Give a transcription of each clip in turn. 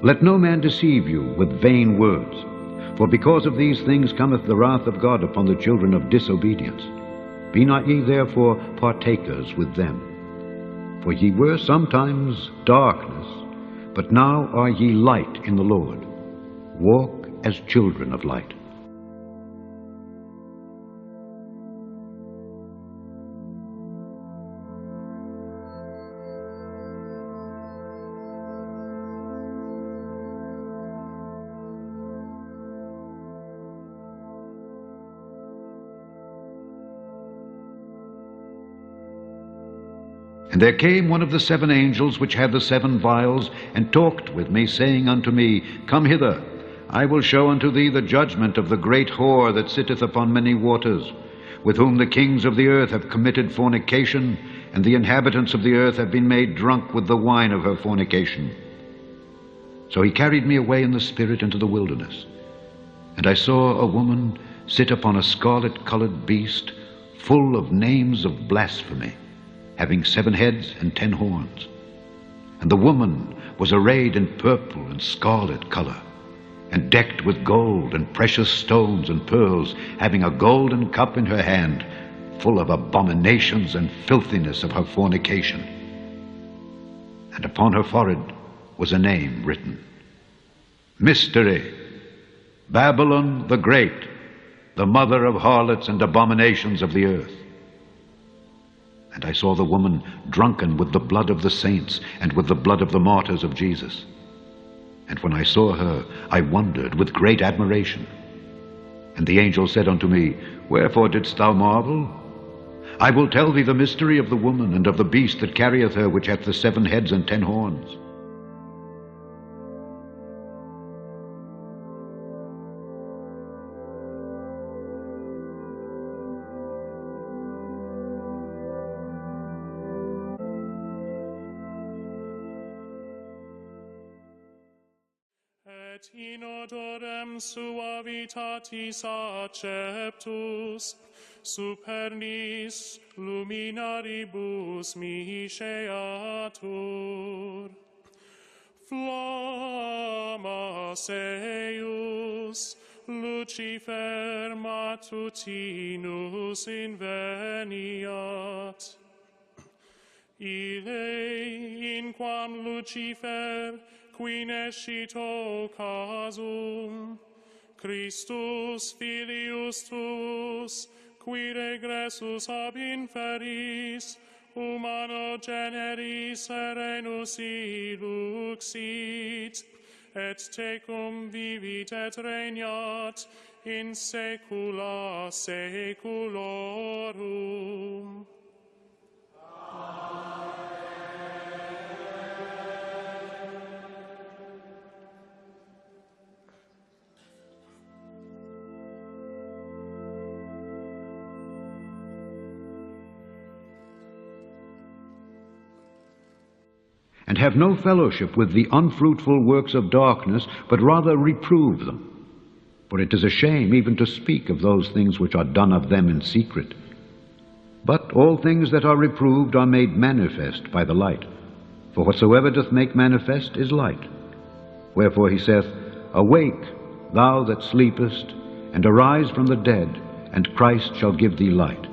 Let no man deceive you with vain words, for because of these things cometh the wrath of God upon the children of disobedience. Be not ye therefore partakers with them. For ye were sometimes darkness, but now are ye light in the Lord. Walk as children of light. And there came one of the 7 angels which had the 7 vials, and talked with me, saying unto me, Come hither, I will show unto thee the judgment of the great whore that sitteth upon many waters, with whom the kings of the earth have committed fornication, and the inhabitants of the earth have been made drunk with the wine of her fornication. So he carried me away in the spirit into the wilderness, and I saw a woman sit upon a scarlet-colored beast, full of names of blasphemy, having 7 heads and 10 horns. And the woman was arrayed in purple and scarlet color, and decked with gold and precious stones and pearls, having a golden cup in her hand, full of abominations and filthiness of her fornication. And upon her forehead was a name written, Mystery, Babylon the Great, the mother of harlots and abominations of the earth. And I saw the woman drunken with the blood of the saints and with the blood of the martyrs of Jesus. And when I saw her, I wondered with great admiration. And the angel said unto me, Wherefore didst thou marvel? I will tell thee the mystery of the woman and of the beast that carrieth her, which hath the 7 heads and 10 horns. Et in odorem suavitatis acceptus, supernis luminaribus misceatur. Flammas eius, Lucifer matutinus inveniat. Ille, in quam Lucifer, qui nescito casum, Christus filius tuus, qui regressus ab inferis, humano generis serenus iluxit, et tecum vivit et regnat in saecula saeculorum. And have no fellowship with the unfruitful works of darkness, but rather reprove them. For it is a shame even to speak of those things which are done of them in secret. But all things that are reproved are made manifest by the light. For whatsoever doth make manifest is light. Wherefore he saith, Awake, thou that sleepest, and arise from the dead, and Christ shall give thee light.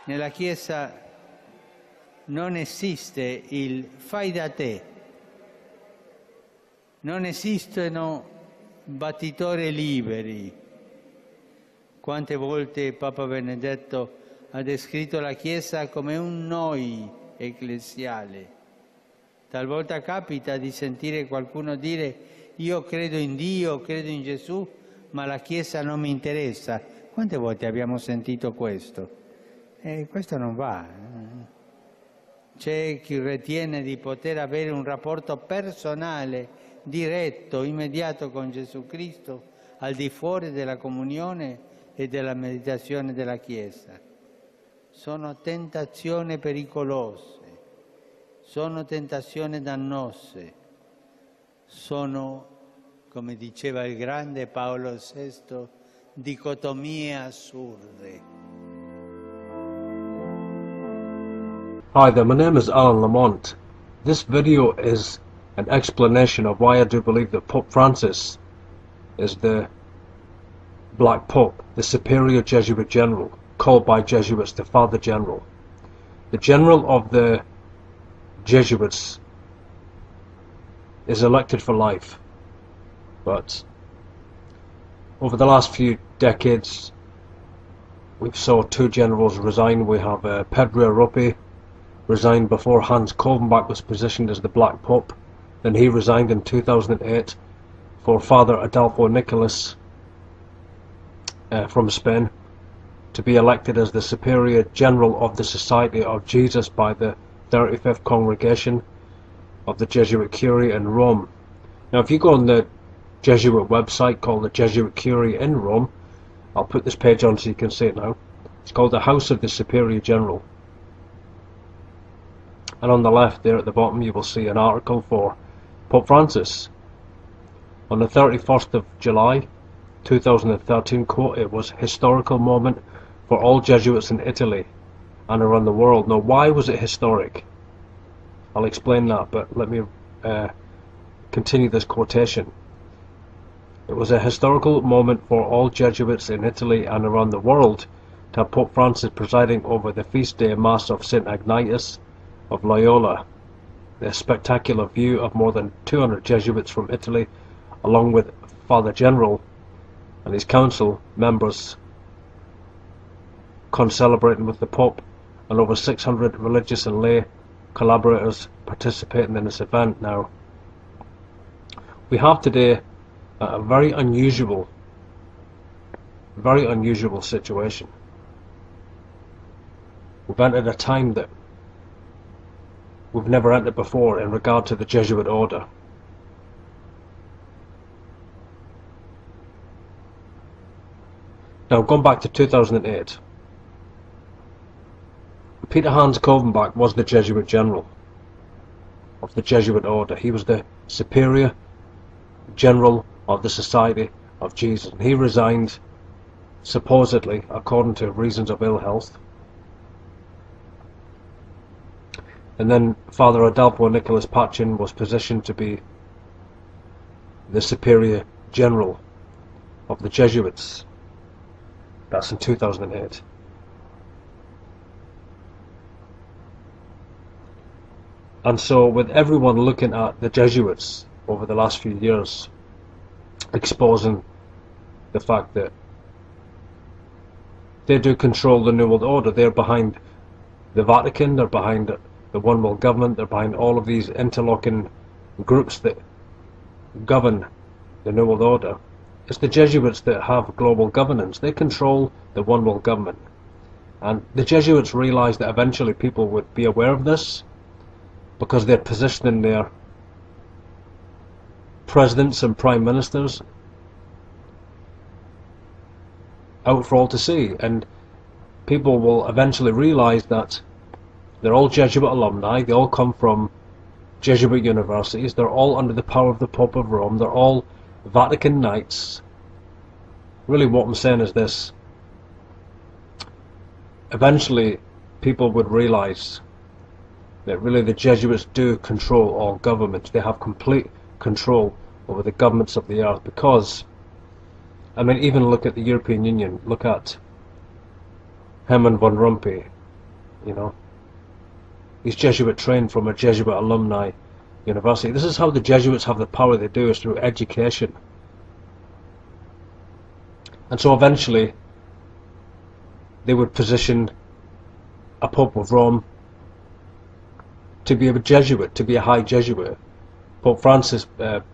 Nella Chiesa non esiste il fai da te, non esistono battitori liberi. Quante volte Papa Benedetto ha descritto la Chiesa come un noi ecclesiale. Talvolta capita di sentire qualcuno dire io credo in Dio, credo in Gesù, ma la Chiesa non mi interessa. Quante volte abbiamo sentito questo? Questo non va. c'è chi ritiene di poter avere un rapporto personale, diretto, immediato con Gesù Cristo, al di fuori della comunione e della meditazione della Chiesa. Sono tentazioni pericolose, sono tentazioni dannose, sono, come diceva il grande Paolo VI, dicotomie assurde. Hi there, my name is Alan Lamont. This video is an explanation of why I do believe that Pope Francis is the Black Pope, the superior Jesuit general, called by Jesuits the Father General. The general of the Jesuits is elected for life, but over the last few decades we've saw two generals resign. We have Pedro Rupi resigned before Hans Kolvenbach was positioned as the Black Pope. Then he resigned in 2008 for Father Adolfo Nicolas from Spain to be elected as the Superior General of the Society of Jesus by the 35th Congregation of the Jesuit Curie in Rome. Now if you go on the Jesuit website called the Jesuit Curie in Rome, I'll put this page on so you can see it now. It's called the House of the Superior General. And on the left there at the bottom you will see an article for Pope Francis. On the 31st of July 2013, quote, "It was a historical moment for all Jesuits in Italy and around the world." Now why was it historic? I'll explain that, but let me continue this quotation. It was a historical moment for all Jesuits in Italy and around the world to have Pope Francis presiding over the feast day Mass of St. Ignatius of Loyola. The spectacular view of more than 200 Jesuits from Italy, along with Father General and his council members, concelebrating with the Pope, and over 600 religious and lay collaborators participating in this event. Now, we have today a very unusual situation. We've entered a time that we've never entered before in regard to the Jesuit order. Now, going back to 2008, Peter Hans Kolvenbach was the Jesuit general of the Jesuit order. He was the superior general of the Society of Jesus, and he resigned supposedly according to reasons of ill health. And then Father Adolfo Nicolas Pachin was positioned to be the superior general of the Jesuits. That's in 2008. And so with everyone looking at the Jesuits over the last few years, exposing the fact that they do control the New World Order, they're behind the Vatican, they're behind the One World Government, they're behind all of these interlocking groups that govern the New World Order. It's the Jesuits that have global governance. They control the One World Government. And the Jesuits realised that eventually people would be aware of this, because they're positioning their presidents and prime ministers out for all to see, and people will eventually realise that they're all Jesuit alumni, they all come from Jesuit universities, they're all under the power of the Pope of Rome, they're all Vatican Knights. Really what I'm saying is this: eventually people would realise that really the Jesuits do control all governments. They have complete control over the governments of the earth, because, I mean, even look at the European Union, look at Herman von Rompuy, you know, he's Jesuit trained from a Jesuit alumni university. This is how the Jesuits have the power they do, is through education. And so eventually they would position a Pope of Rome to be a Jesuit, to be a high Jesuit. Pope Francis,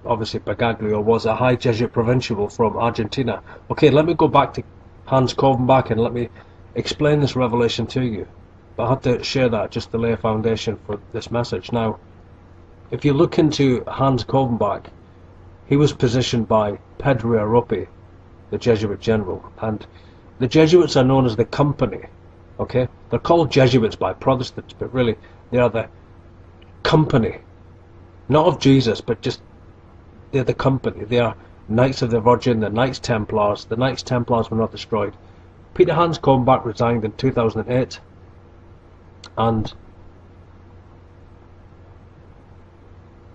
obviously Bergoglio, was a high Jesuit provincial from Argentina. Okay, let me go back to Hans Kolvenbach and let me explain this revelation to you. But I had to share that just to lay a foundation for this message. Now, if you look into Hans Kolbenbach, he was positioned by Pedro Arrupi, the Jesuit general, and the Jesuits are known as the company. Okay, they're called Jesuits by Protestants, but really they are the company, not of Jesus, but just they're the company. They are Knights of the Virgin, the Knights Templars. The Knights Templars were not destroyed. Peter Hans Kolbenbach resigned in 2008, and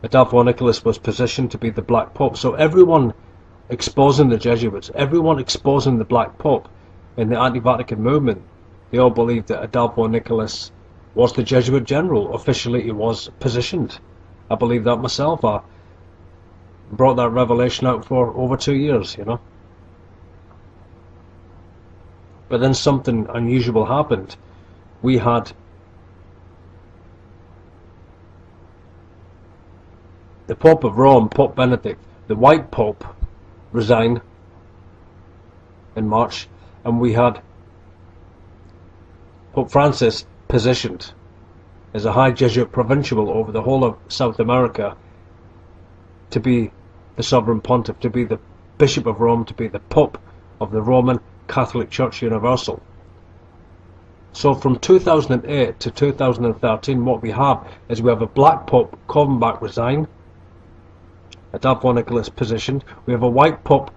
Adolfo Nicholas was positioned to be the Black Pope. So everyone exposing the Jesuits, everyone exposing the Black Pope in the anti-Vatican movement, they all believed that Adolfo Nicholas was the Jesuit general. Officially he was positioned. I believe that myself. I brought that revelation out for over 2 years, you know. But then something unusual happened. We had the Pope of Rome, Pope Benedict, the White Pope, resign in March, and we had Pope Francis positioned as a High Jesuit Provincial over the whole of South America to be the Sovereign Pontiff, to be the Bishop of Rome, to be the Pope of the Roman Catholic Church Universal. So from 2008 to 2013, what we have is we have a Black Pope, Kolbenbach, resign, Adolfo Nicholas positioned, we have a White Pope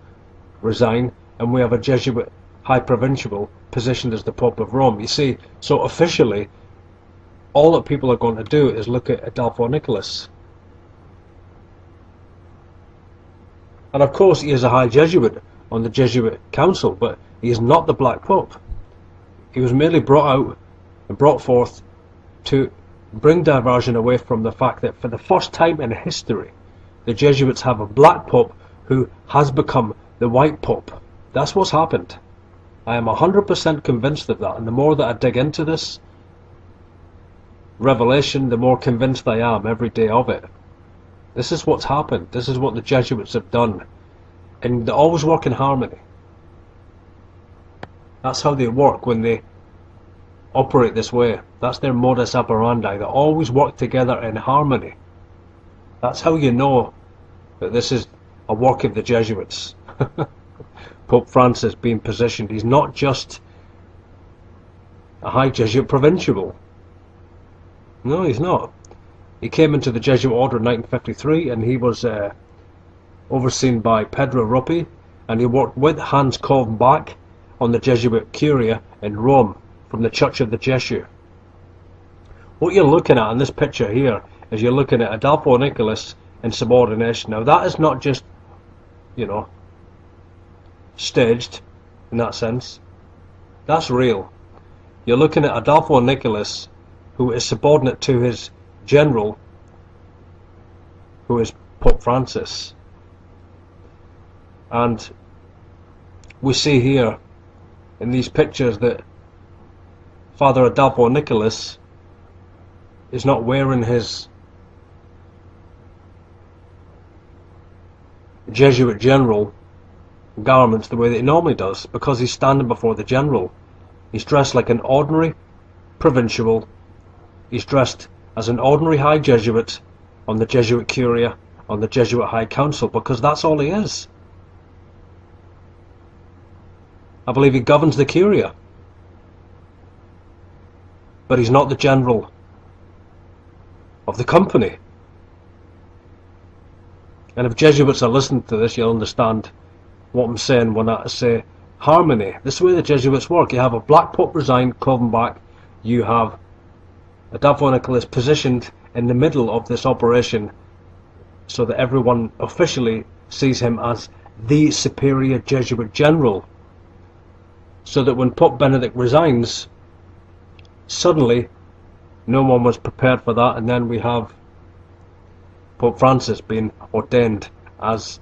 resign, and we have a Jesuit High Provincial positioned as the Pope of Rome. You see, so officially all that people are going to do is look at Adolfo Nicholas. And of course he is a High Jesuit on the Jesuit Council, but he is not the Black Pope. He was merely brought out and brought forth to bring diversion away from the fact that for the first time in history, the Jesuits have a Black Pope who has become the White Pope. That's what's happened. I am 100% convinced of that, and the more that I dig into this revelation, the more convinced I am every day of it. This is what's happened. This is what the Jesuits have done. And they always work in harmony. That's how they work when they operate this way. That's their modus operandi. They always work together in harmony. That's how you know that this is a work of the Jesuits. Pope Francis being positioned. He's not just a High Jesuit Provincial. No, he's not. He came into the Jesuit order in 1953, and he was overseen by Pedro Arrupi, and he worked with Hans Kolbenbach on the Jesuit Curia in Rome from the Church of the Jesuit. What you're looking at in this picture here is you're looking at Adolfo Nicholas in subordination. Now that is not just, you know, staged in that sense. That's real. You're looking at Adolfo Nicholas, who is subordinate to his general, who is Pope Francis. And we see here in these pictures that Father Adolfo Nicholas is not wearing his Jesuit general garments the way that he normally does, because he's standing before the general. He's dressed like an ordinary provincial. He's dressed as an ordinary High Jesuit on the Jesuit Curia, on the Jesuit High Council, because that's all he is. I believe he governs the Curia, but he's not the general of the company. And if Jesuits are listening to this, you'll understand what I'm saying when I say harmony. This is the way the Jesuits work. You have a Black Pope resign, Kolbenbach. You have Adolfo Nicholas positioned in the middle of this operation so that everyone officially sees him as the superior Jesuit general. So that when Pope Benedict resigns, suddenly no one was prepared for that, and then we have Pope Francis being ordained as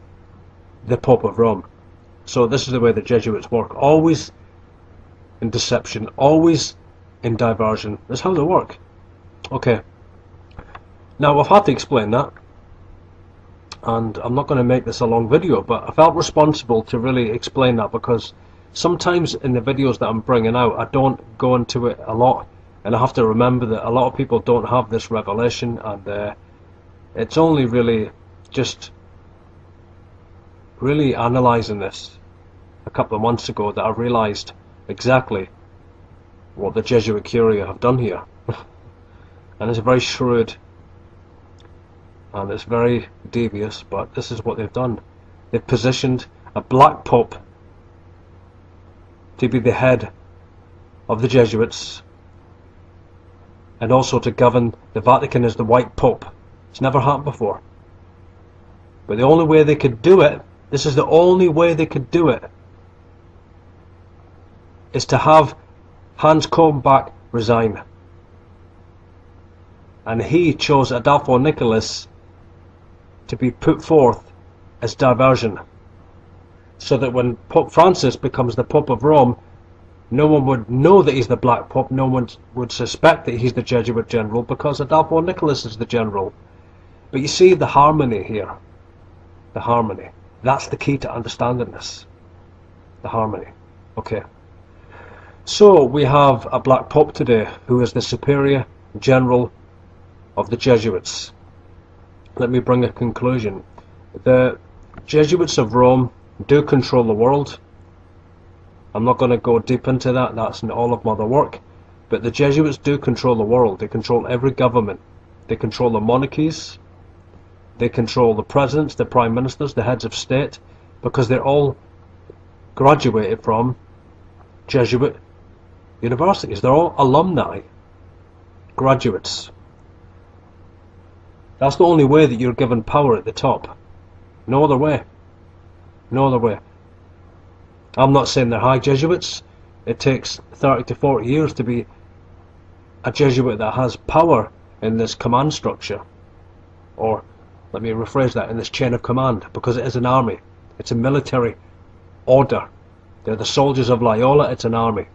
the Pope of Rome. So this is the way the Jesuits work, always in deception, always in diversion. That's how they work. Okay, now I've had to explain that, and I'm not going to make this a long video, but I felt responsible to really explain that, because sometimes in the videos that I'm bringing out I don't go into it a lot And I have to remember that a lot of people don't have this revelation, and it's only really just really analysing this a couple of months ago that I realised exactly what the Jesuit Curia have done here. And it's very shrewd and it's very devious, but this is what they've done. They've positioned a black pope to be the head of the Jesuits, and also to govern the Vatican as the white pope. It's never happened before. But the only way they could do it, this is the only way they could do it, is to have Hans Kornbach resign. And he chose Adolfo Nicholas to be put forth as diversion, so that when Pope Francis becomes the Pope of Rome, no one would know that he's the Black Pope, no one would suspect that he's the Jesuit general, because Adolfo Nicholas is the general. But you see the harmony here, the harmony. That's the key to understanding this, the harmony. Okay. So we have a Black Pope today who is the Superior General of the Jesuits. Let me bring a conclusion. The Jesuits of Rome do control the world. I'm not going to go deep into that, that's all of my other work. But the Jesuits do control the world. They control every government. They control the monarchies. They control the presidents, the prime ministers, the heads of state, because they're all graduated from Jesuit universities. They're all alumni, graduates. That's the only way that you're given power at the top. No other way. No other way. I'm not saying they're high Jesuits. It takes 30 to 40 years to be a Jesuit that has power in this command structure. Or, let me rephrase that, in this chain of command, because it is an army. It's a military order. They're the soldiers of Loyola, it's an army.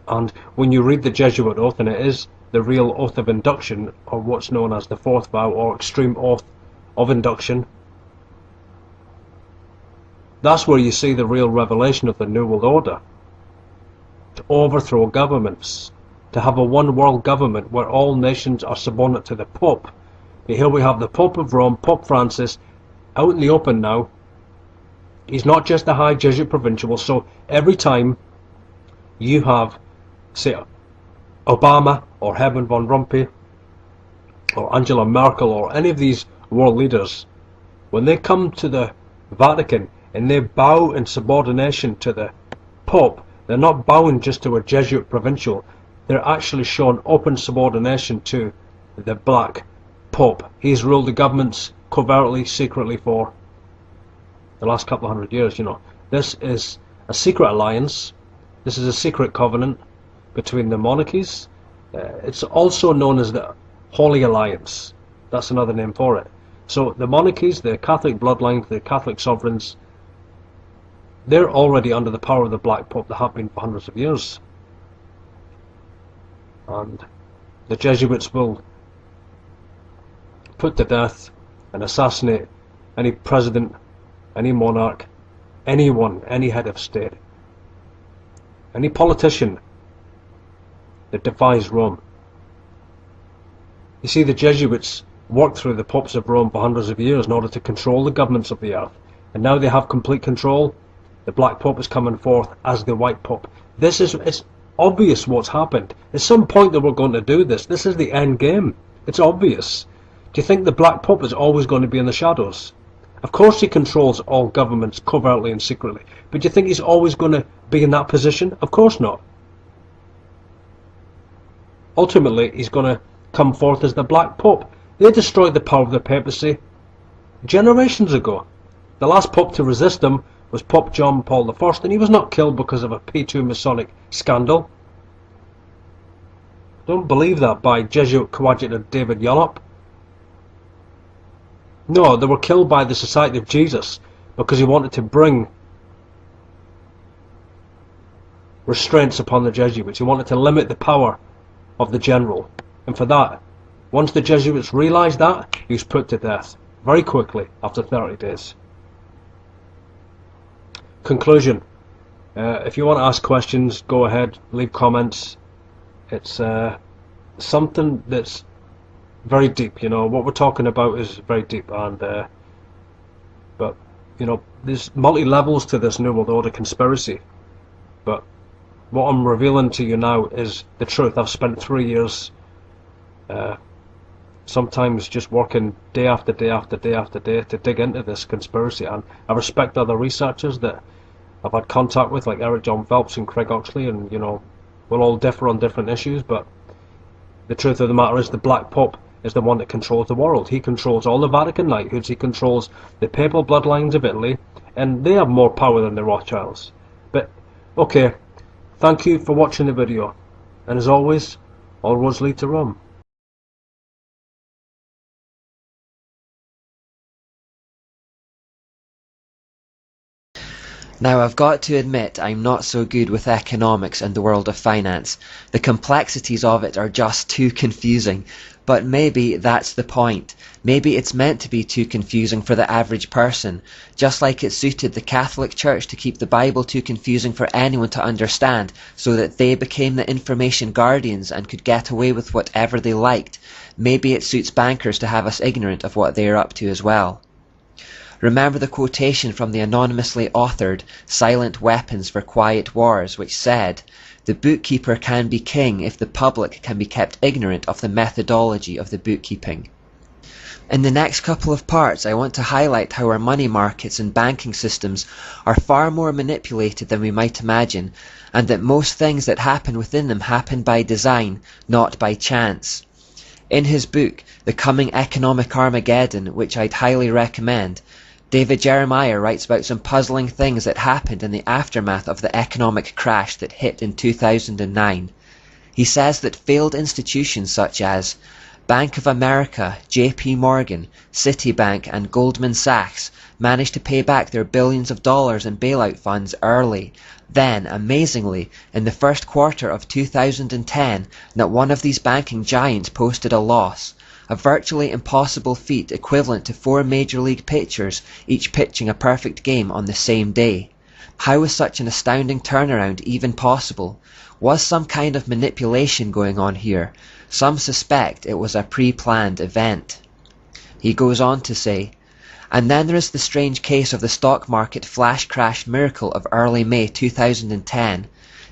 And when you read the Jesuit oath, and it is the real oath of induction, or what's known as the fourth vow, or extreme oath of induction, that's where you see the real revelation of the New World Order. To overthrow governments, to have a one world government where all nations are subordinate to the Pope. But here we have the Pope of Rome, Pope Francis, out in the open now. He's not just a high Jesuit provincial, so every time you have, say, Obama or Herman von Rompuy or Angela Merkel or any of these world leaders, when they come to the Vatican and they bow in subordination to the Pope, they're not bowing just to a Jesuit provincial, they're actually showing open subordination to the Black Pope. He's ruled the governments covertly, secretly for the last couple of hundred years, you know. This is a secret alliance, this is a secret covenant between the monarchies. It's also known as the Holy Alliance, that's another name for it. So the monarchies, the Catholic bloodlines, the Catholic sovereigns, they're already under the power of the Black Pope. They have been for hundreds of years. And the Jesuits will put to death and assassinate any president, any monarch, anyone, any head of state, any politician that defies Rome. You see, the Jesuits worked through the popes of Rome for hundreds of years in order to control the governments of the earth, and now they have complete control. The Black Pope is coming forth as the White Pope. It's obvious what's happened. At some point they were going to do this. This is the end game. It's obvious. Do you think the Black Pope is always going to be in the shadows? Of course he controls all governments covertly and secretly, but do you think he's always going to be in that position? Of course not. Ultimately he's going to come forth as the Black Pope. They destroyed the power of the papacy generations ago. The last pope to resist them was Pope John Paul I, and he was not killed because of a P2 Masonic scandal. Don't believe that by Jesuit coadjutor David Yallop. No, they were killed by the Society of Jesus because he wanted to bring restraints upon the Jesuits. He wanted to limit the power of the general, and for that, once the Jesuits realised that, he was put to death very quickly after 30 days. Conclusion. If you want to ask questions, go ahead, leave comments. It's something that's very deep. You know, what we're talking about is very deep, and but you know, there's multi-levels to this New World Order conspiracy. But what I'm revealing to you now is the truth. I've spent 3 years sometimes just working day after day after day after day to dig into this conspiracy, and I respect other researchers that I've had contact with, like Eric John Phelps and Craig Oxley, and you know, we'll all differ on different issues, but the truth of the matter is the Black Pope is the one that controls the world. He controls all the Vatican knighthoods, he controls the papal bloodlines of Italy, and they have more power than the Rothschilds. But okay, thank you for watching the video, and as always, all roads lead to Rome. Now I've got to admit I'm not so good with economics and the world of finance. The complexities of it are just too confusing. But maybe that's the point. Maybe it's meant to be too confusing for the average person, just like it suited the Catholic Church to keep the Bible too confusing for anyone to understand, so that they became the information guardians and could get away with whatever they liked. Maybe it suits bankers to have us ignorant of what they are up to as well. Remember the quotation from the anonymously authored Silent Weapons for Quiet Wars, which said, "The bookkeeper can be king if the public can be kept ignorant of the methodology of the bookkeeping." In the next couple of parts, I want to highlight how our money markets and banking systems are far more manipulated than we might imagine, and that most things that happen within them happen by design, not by chance. In his book, The Coming Economic Armageddon, which I'd highly recommend, David Jeremiah writes about some puzzling things that happened in the aftermath of the economic crash that hit in 2009. He says that failed institutions such as Bank of America, JP Morgan, Citibank and Goldman Sachs managed to pay back their billions of dollars in bailout funds early. Then, amazingly, in the first quarter of 2010, not one of these banking giants posted a loss. A virtually impossible feat equivalent to 4 Major League pitchers, each pitching a perfect game on the same day. How was such an astounding turnaround even possible? Was some kind of manipulation going on here? Some suspect it was a pre-planned event. He goes on to say, and then there is the strange case of the stock market flash crash miracle of early May 2010.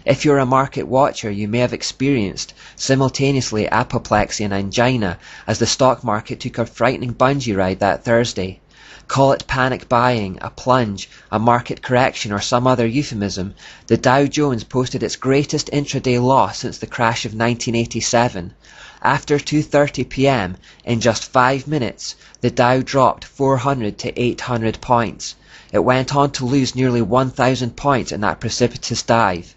If you're a market watcher, you may have experienced simultaneously apoplexy and angina as the stock market took a frightening bungee ride that Thursday. Call it panic buying, a plunge, a market correction, or some other euphemism, the Dow Jones posted its greatest intraday loss since the crash of 1987. After 2:30 p.m., in just 5 minutes, the Dow dropped 400 to 800 points. It went on to lose nearly 1,000 points in that precipitous dive.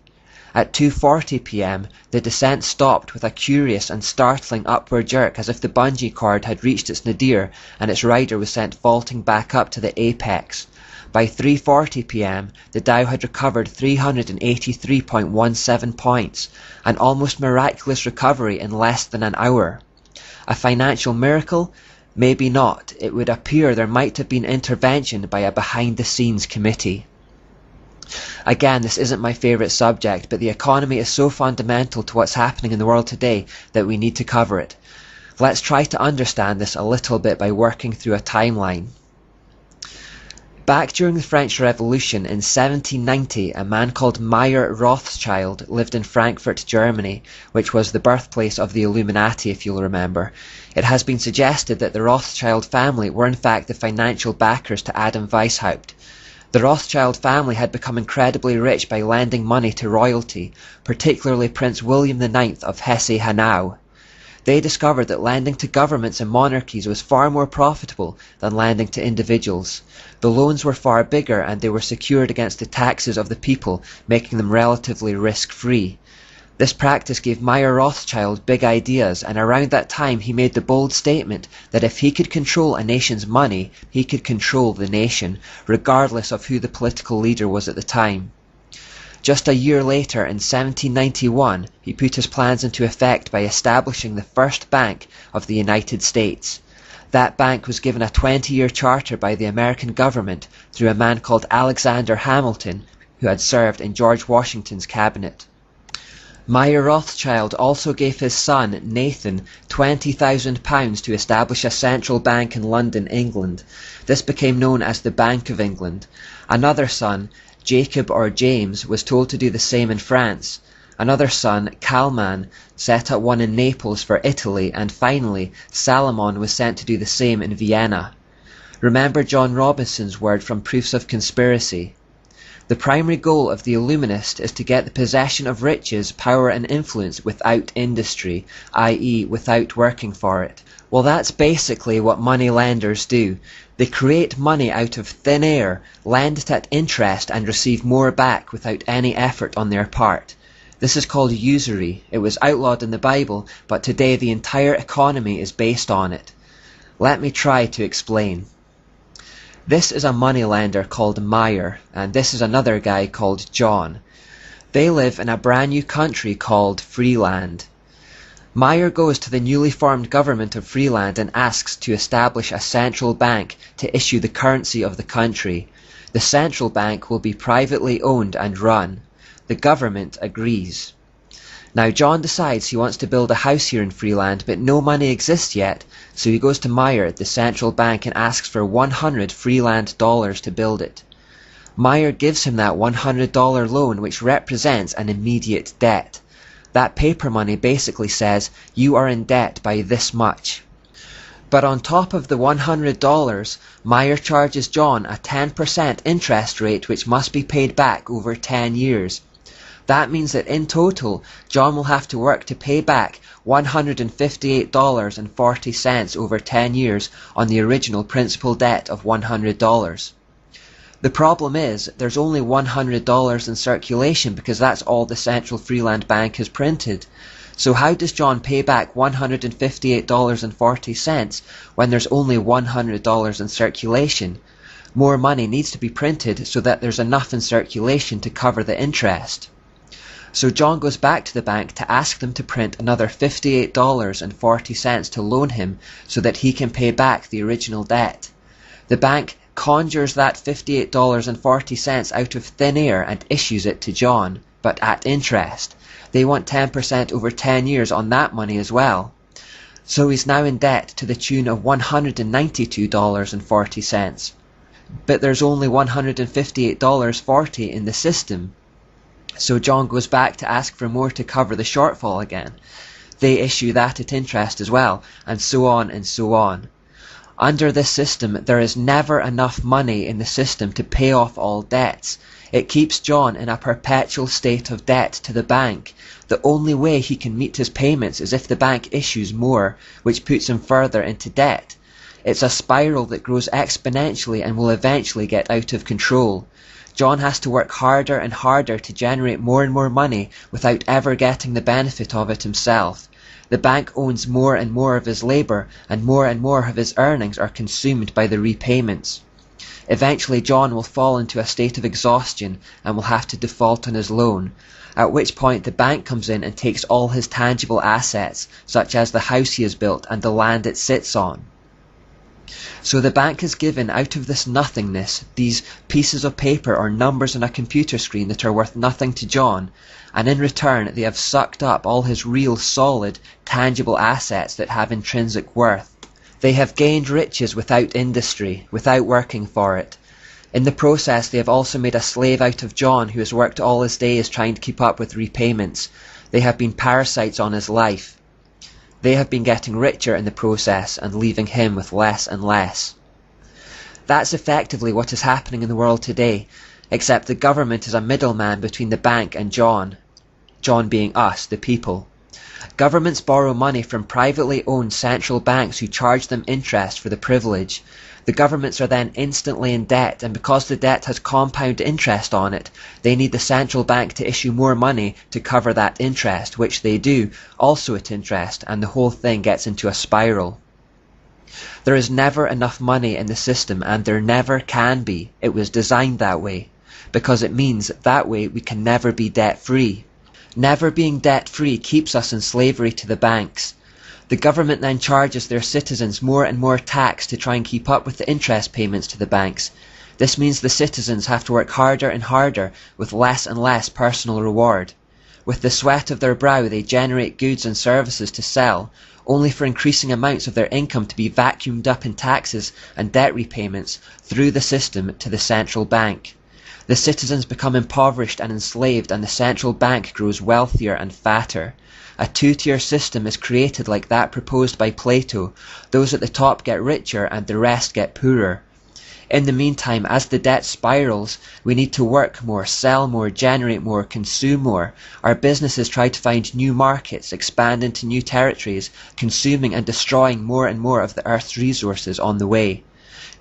At 2:40 p.m., the descent stopped with a curious and startling upward jerk, as if the bungee cord had reached its nadir and its rider was sent vaulting back up to the apex. By 3:40 p.m., the Dow had recovered 383.17 points, an almost miraculous recovery in less than an hour. A financial miracle? Maybe not. It would appear there might have been intervention by a behind-the-scenes committee. Again, this isn't my favourite subject, but the economy is so fundamental to what's happening in the world today that we need to cover it. Let's try to understand this a little bit by working through a timeline. Back during the French Revolution in 1790, a man called Mayer Rothschild lived in Frankfurt, Germany, which was the birthplace of the Illuminati, if you'll remember. It has been suggested that the Rothschild family were in fact the financial backers to Adam Weishaupt. The Rothschild family had become incredibly rich by lending money to royalty, particularly Prince William IX of Hesse-Hanau. They discovered that lending to governments and monarchies was far more profitable than lending to individuals. The loans were far bigger and they were secured against the taxes of the people, making them relatively risk-free. This practice gave Mayer Rothschild big ideas, and around that time he made the bold statement that if he could control a nation's money, he could control the nation, regardless of who the political leader was at the time. Just a year later, in 1791, he put his plans into effect by establishing the first bank of the United States. That bank was given a 20-year charter by the American government through a man called Alexander Hamilton, who had served in George Washington's cabinet. Meyer Rothschild also gave his son, Nathan, £20,000 to establish a central bank in London, England. This became known as the Bank of England. Another son, Jacob or James, was told to do the same in France. Another son, Kalman, set up one in Naples for Italy, and finally, Salomon was sent to do the same in Vienna. Remember John Robinson's word from Proofs of Conspiracy. The primary goal of the Illuminist is to get the possession of riches, power and influence without industry, i.e. without working for it. Well, that's basically what money lenders do. They create money out of thin air, lend it at interest and receive more back without any effort on their part. This is called usury. It was outlawed in the Bible, but today the entire economy is based on it. Let me try to explain. This is a moneylender called Meyer, and this is another guy called John. They live in a brand new country called Freeland. Meyer goes to the newly formed government of Freeland and asks to establish a central bank to issue the currency of the country. The central bank will be privately owned and run. The government agrees. Now John decides he wants to build a house here in Freeland, but no money exists yet, so he goes to Meyer at the central bank and asks for $100 Freeland dollars to build it. Meyer gives him that $100 loan, which represents an immediate debt. That paper money basically says, you are in debt by this much. But on top of the $100, Meyer charges John a 10% interest rate which must be paid back over 10 years. That means that in total, John will have to work to pay back $158.40 over 10 years on the original principal debt of $100. The problem is, there's only $100 in circulation because that's all the Central Freeland Bank has printed. So how does John pay back $158.40 when there's only $100 in circulation? More money needs to be printed so that there's enough in circulation to cover the interest. So John goes back to the bank to ask them to print another $58.40 to loan him so that he can pay back the original debt. The bank conjures that $58.40 out of thin air and issues it to John, but at interest. They want 10% over 10 years on that money as well. So he's now in debt to the tune of $192.40. But there's only $158.40 in the system. So John goes back to ask for more to cover the shortfall again. They issue that at interest as well, and so on and so on. Under this system, there is never enough money in the system to pay off all debts. It keeps John in a perpetual state of debt to the bank. The only way he can meet his payments is if the bank issues more, which puts him further into debt. It's a spiral that grows exponentially and will eventually get out of control. John has to work harder and harder to generate more and more money without ever getting the benefit of it himself. The bank owns more and more of his labour, and more of his earnings are consumed by the repayments. Eventually John will fall into a state of exhaustion and will have to default on his loan, at which point the bank comes in and takes all his tangible assets, such as the house he has built and the land it sits on. So the bank has given out of this nothingness these pieces of paper or numbers on a computer screen that are worth nothing to John, and in return they have sucked up all his real solid, tangible assets that have intrinsic worth. They have gained riches without industry, without working for it. In the process they have also made a slave out of John, who has worked all his days trying to keep up with repayments. They have been parasites on his life. They have been getting richer in the process and leaving him with less and less. That's effectively what is happening in the world today, except the government is a middleman between the bank and John. John being us, the people. Governments borrow money from privately owned central banks who charge them interest for the privilege. The governments are then instantly in debt, and because the debt has compound interest on it, they need the central bank to issue more money to cover that interest, which they do, also at interest, and the whole thing gets into a spiral. There is never enough money in the system, and there never can be. It was designed that way, because it means that way we can never be debt-free. Never being debt-free keeps us in slavery to the banks. The government then charges their citizens more and more tax to try and keep up with the interest payments to the banks. This means the citizens have to work harder and harder with less and less personal reward. With the sweat of their brow they generate goods and services to sell, only for increasing amounts of their income to be vacuumed up in taxes and debt repayments through the system to the central bank. The citizens become impoverished and enslaved, and the central bank grows wealthier and fatter. A two-tier system is created like that proposed by Plato. Those at the top get richer and the rest get poorer. In the meantime, as the debt spirals, we need to work more, sell more, generate more, consume more. Our businesses try to find new markets, expand into new territories, consuming and destroying more and more of the earth's resources on the way.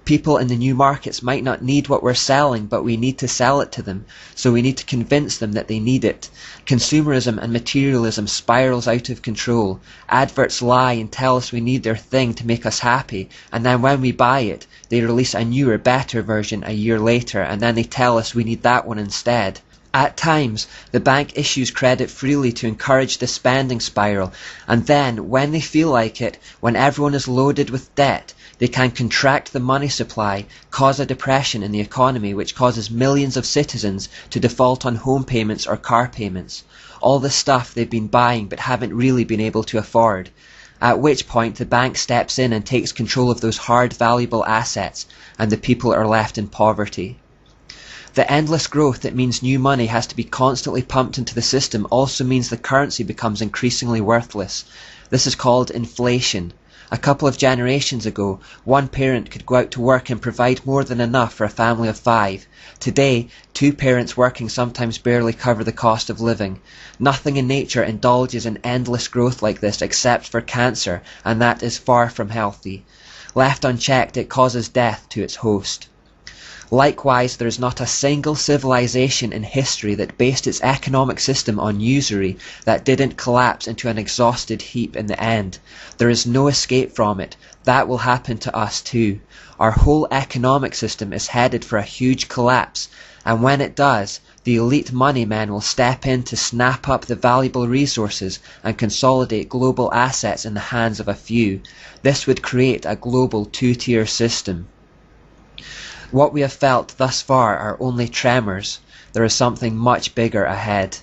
People in the new markets might not need what we're selling, but we need to sell it to them, so we need to convince them that they need it. Consumerism and materialism spirals out of control. Adverts lie and tell us we need their thing to make us happy, and then when we buy it, they release a newer, better version a year later, and then they tell us we need that one instead. At times, the bank issues credit freely to encourage the spending spiral, and then, when they feel like it, when everyone is loaded with debt, they can contract the money supply, cause a depression in the economy which causes millions of citizens to default on home payments or car payments, all the stuff they've been buying but haven't really been able to afford, at which point the bank steps in and takes control of those hard, valuable assets, and the people are left in poverty. The endless growth that means new money has to be constantly pumped into the system also means the currency becomes increasingly worthless. This is called inflation. A couple of generations ago, one parent could go out to work and provide more than enough for a family of 5. Today, 2 parents working sometimes barely cover the cost of living. Nothing in nature indulges in endless growth like this except for cancer, and that is far from healthy. Left unchecked, it causes death to its host. Likewise, there is not a single civilization in history that based its economic system on usury that didn't collapse into an exhausted heap in the end. There is no escape from it. That will happen to us too. Our whole economic system is headed for a huge collapse, and when it does, the elite money men will step in to snap up the valuable resources and consolidate global assets in the hands of a few. This would create a global two-tier system. What we have felt thus far are only tremors. There is something much bigger ahead.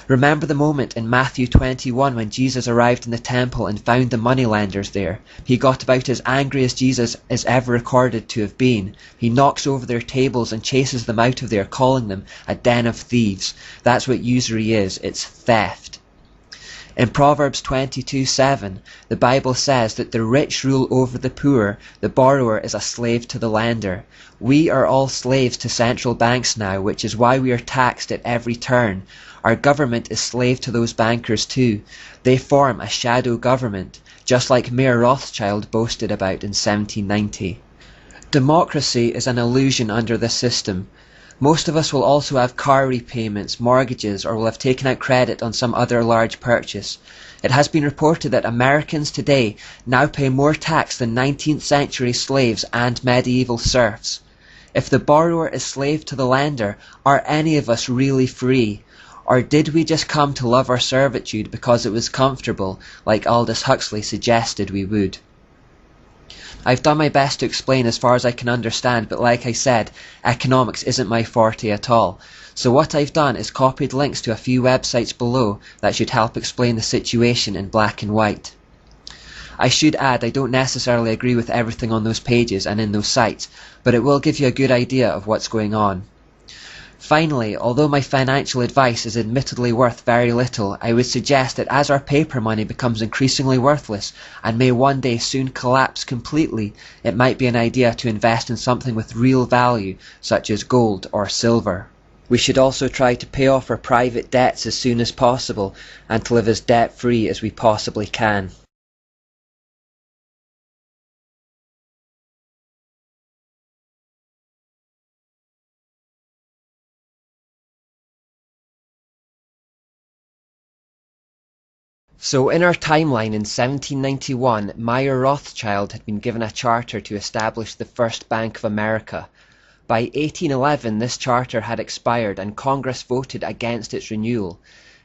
Remember the moment in Matthew 21 when Jesus arrived in the temple and found the moneylenders there. He got about as angry as Jesus is ever recorded to have been. He knocks over their tables and chases them out of there, calling them a den of thieves. That's what usury is. It's theft. In Proverbs 22:7, the Bible says that the rich rule over the poor, the borrower is a slave to the lender. We are all slaves to central banks now, which is why we are taxed at every turn. Our government is slave to those bankers too. They form a shadow government, just like Mayor Rothschild boasted about in 1790. Democracy is an illusion under this system. Most of us will also have car repayments, mortgages, or will have taken out credit on some other large purchase. It has been reported that Americans today now pay more tax than 19th century slaves and medieval serfs. If the borrower is slave to the lender, are any of us really free? Or did we just come to love our servitude because it was comfortable, like Aldous Huxley suggested we would? I've done my best to explain as far as I can understand, but like I said, economics isn't my forte at all. So what I've done is copied links to a few websites below that should help explain the situation in black and white. I should add I don't necessarily agree with everything on those pages and in those sites, but it will give you a good idea of what's going on. Finally, although my financial advice is admittedly worth very little, I would suggest that as our paper money becomes increasingly worthless and may one day soon collapse completely, it might be an idea to invest in something with real value, such as gold or silver. We should also try to pay off our private debts as soon as possible and to live as debt-free as we possibly can. So in our timeline in 1791, Mayer Rothschild had been given a charter to establish the First Bank of America. By 1811 this charter had expired and Congress voted against its renewal.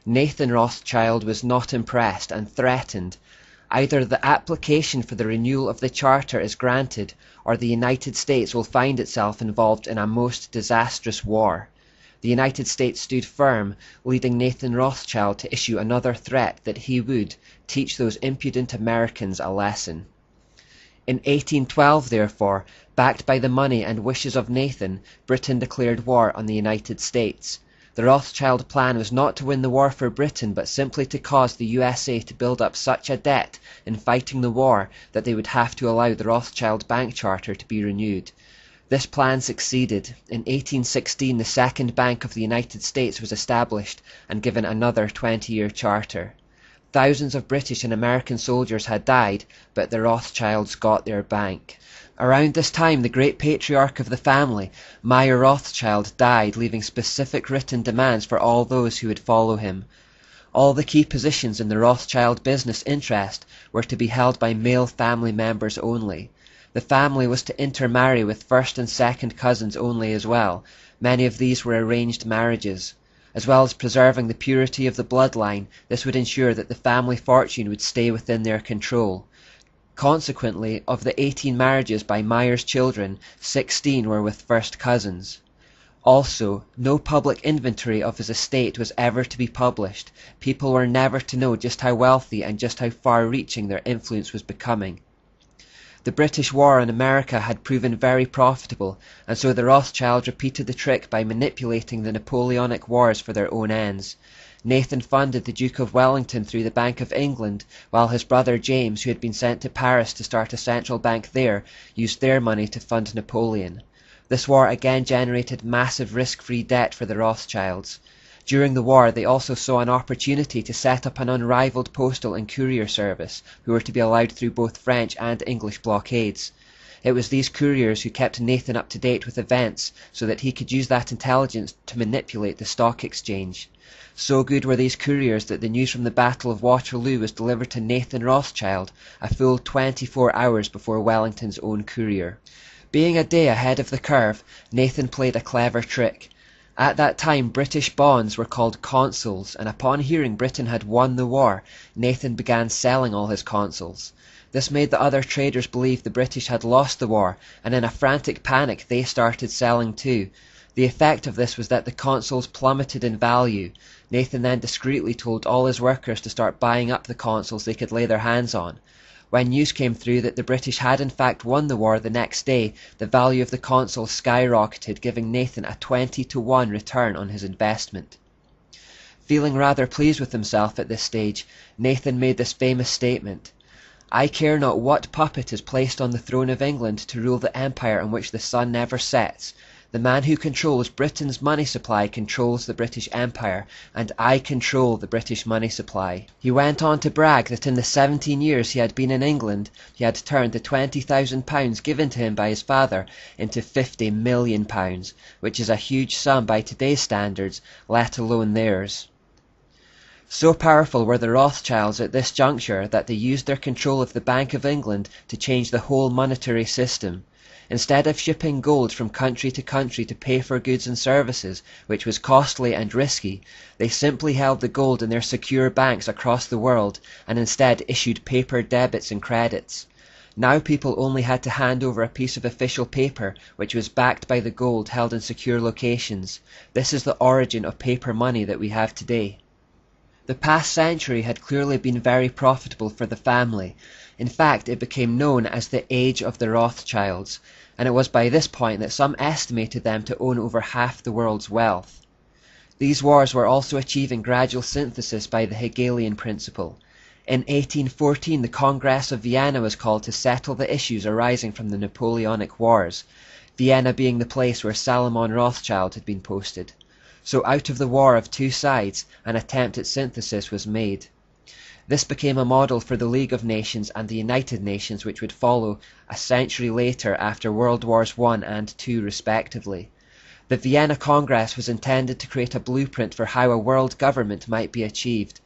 Nathan Rothschild was not impressed and threatened. Either the application for the renewal of the charter is granted, or the United States will find itself involved in a most disastrous war. The United States stood firm, leading Nathan Rothschild to issue another threat that he would teach those impudent Americans a lesson. In 1812, therefore, backed by the money and wishes of Nathan, Britain declared war on the United States. The Rothschild plan was not to win the war for Britain, but simply to cause the USA to build up such a debt in fighting the war that they would have to allow the Rothschild bank charter to be renewed. This plan succeeded. In 1816, the Second Bank of the United States was established and given another 20-year charter. Thousands of British and American soldiers had died, but the Rothschilds got their bank. Around this time, the great patriarch of the family, Meyer Rothschild, died, leaving specific written demands for all those who would follow him. All the key positions in the Rothschild business interest were to be held by male family members only. The family was to intermarry with first and second cousins only as well. Many of these were arranged marriages. As well as preserving the purity of the bloodline, this would ensure that the family fortune would stay within their control. Consequently, of the 18 marriages by Meyer's children, 16 were with first cousins. Also, no public inventory of his estate was ever to be published. People were never to know just how wealthy and just how far-reaching their influence was becoming. The British war on America had proven very profitable, and so the Rothschilds repeated the trick by manipulating the Napoleonic Wars for their own ends. Nathan funded the Duke of Wellington through the Bank of England, while his brother James, who had been sent to Paris to start a central bank there, used their money to fund Napoleon. This war again generated massive risk-free debt for the Rothschilds. During the war, they also saw an opportunity to set up an unrivaled postal and courier service, who were to be allowed through both French and English blockades. It was these couriers who kept Nathan up to date with events, so that he could use that intelligence to manipulate the stock exchange. So good were these couriers that the news from the Battle of Waterloo was delivered to Nathan Rothschild a full 24 hours before Wellington's own courier. Being a day ahead of the curve, Nathan played a clever trick. At that time, British bonds were called consols, and upon hearing Britain had won the war, Nathan began selling all his consols. This made the other traders believe the British had lost the war, and in a frantic panic they started selling too. The effect of this was that the consols plummeted in value. Nathan then discreetly told all his workers to start buying up the consols they could lay their hands on. When news came through that the British had in fact won the war the next day, the value of the consols skyrocketed, giving Nathan a 20-to-1 return on his investment. Feeling rather pleased with himself at this stage, Nathan made this famous statement: "I care not what puppet is placed on the throne of England to rule the empire on which the sun never sets. The man who controls Britain's money supply controls the British Empire, and I control the British money supply." He went on to brag that in the 17 years he had been in England, he had turned the £20,000 given to him by his father into £50 million, which is a huge sum by today's standards, let alone theirs. So powerful were the Rothschilds at this juncture that they used their control of the Bank of England to change the whole monetary system. Instead of shipping gold from country to country to pay for goods and services, which was costly and risky, they simply held the gold in their secure banks across the world and instead issued paper debits and credits. Now people only had to hand over a piece of official paper which was backed by the gold held in secure locations. This is the origin of paper money that we have today. The past century had clearly been very profitable for the family. In fact, it became known as the Age of the Rothschilds, and it was by this point that some estimated them to own over half the world's wealth. These wars were also achieving gradual synthesis by the Hegelian principle. In 1814, the Congress of Vienna was called to settle the issues arising from the Napoleonic Wars, Vienna being the place where Salomon Rothschild had been posted. So out of the war of two sides, an attempt at synthesis was made. This became a model for the League of Nations and the United Nations, which would follow a century later after World Wars I and II respectively. The Vienna Congress was intended to create a blueprint for how a world government might be achieved.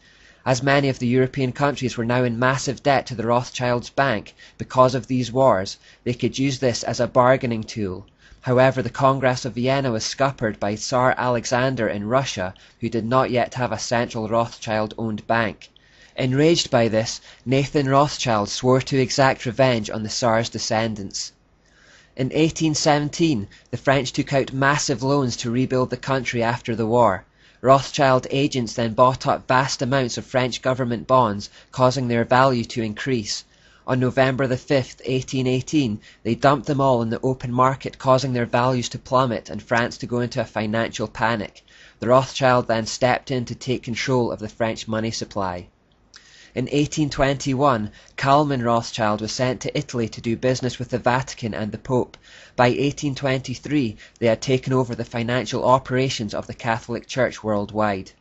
As many of the European countries were now in massive debt to the Rothschilds' bank because of these wars, they could use this as a bargaining tool. However, the Congress of Vienna was scuppered by Tsar Alexander in Russia, who did not yet have a central Rothschild-owned bank. Enraged by this, Nathan Rothschild swore to exact revenge on the Tsar's descendants. In 1817, the French took out massive loans to rebuild the country after the war. Rothschild agents then bought up vast amounts of French government bonds, causing their value to increase. On November the 5th, 1818, they dumped them all in the open market, causing their values to plummet and France to go into a financial panic. The Rothschild then stepped in to take control of the French money supply. In 1821, Kalman Rothschild was sent to Italy to do business with the Vatican and the Pope. By 1823, they had taken over the financial operations of the Catholic Church worldwide.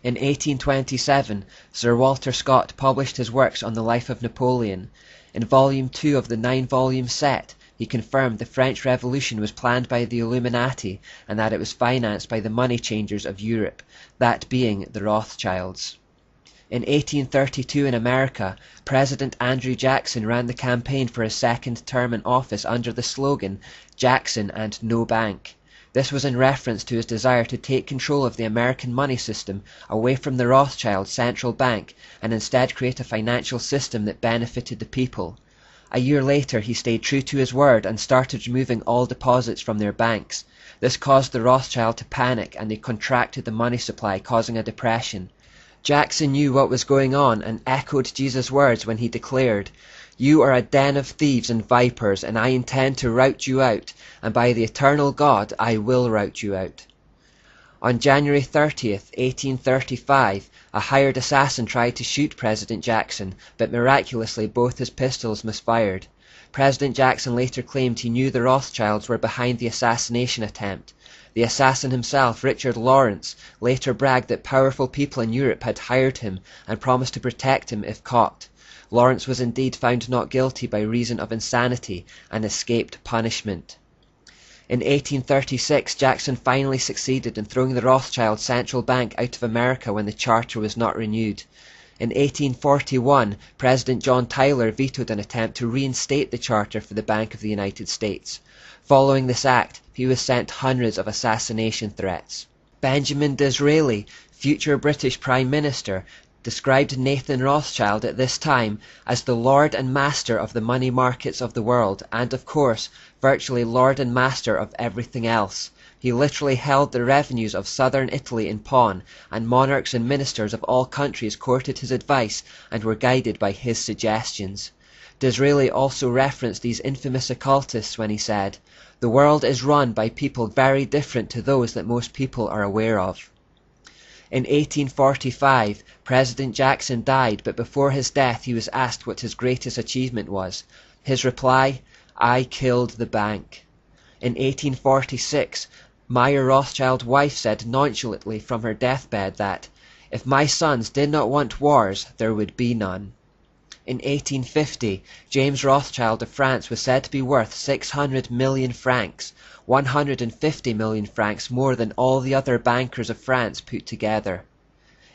In 1827, Sir Walter Scott published his works on the life of Napoleon. In Volume 2 of the 9-volume set, he confirmed the French Revolution was planned by the Illuminati and that it was financed by the money changers of Europe, that being the Rothschilds. In 1832 in America, President Andrew Jackson ran the campaign for his second term in office under the slogan, "Jackson and no bank." This was in reference to his desire to take control of the American money system away from the Rothschild central bank and instead create a financial system that benefited the people. A year later, he stayed true to his word and started removing all deposits from their banks. This caused the Rothschild to panic and they contracted the money supply, causing a depression. Jackson knew what was going on and echoed Jesus' words when he declared, "You are a den of thieves and vipers, and I intend to rout you out, and by the eternal God I will rout you out." On January 30th, 1835, a hired assassin tried to shoot President Jackson, but miraculously both his pistols misfired. President Jackson later claimed he knew the Rothschilds were behind the assassination attempt. The assassin himself, Richard Lawrence, later bragged that powerful people in Europe had hired him and promised to protect him if caught. Lawrence was indeed found not guilty by reason of insanity and escaped punishment. In 1836, Jackson finally succeeded in throwing the Rothschild central bank out of America when the charter was not renewed. In 1841, President John Tyler vetoed an attempt to reinstate the charter for the Bank of the United States. Following this act, he was sent hundreds of assassination threats. Benjamin Disraeli, future British Prime Minister, described Nathan Rothschild at this time as the lord and master of the money markets of the world and, of course, virtually lord and master of everything else. He literally held the revenues of southern Italy in pawn, and monarchs and ministers of all countries courted his advice and were guided by his suggestions. Disraeli also referenced these infamous occultists when he said, "The world is run by people very different to those that most people are aware of." In 1845, President Jackson died, but before his death he was asked what his greatest achievement was. His reply, "I killed the bank." In 1846, Meyer Rothschild's wife said nonchalantly from her deathbed that, "If my sons did not want wars, there would be none." In 1850, James Rothschild of France was said to be worth 600 million francs, 150 million francs more than all the other bankers of France put together.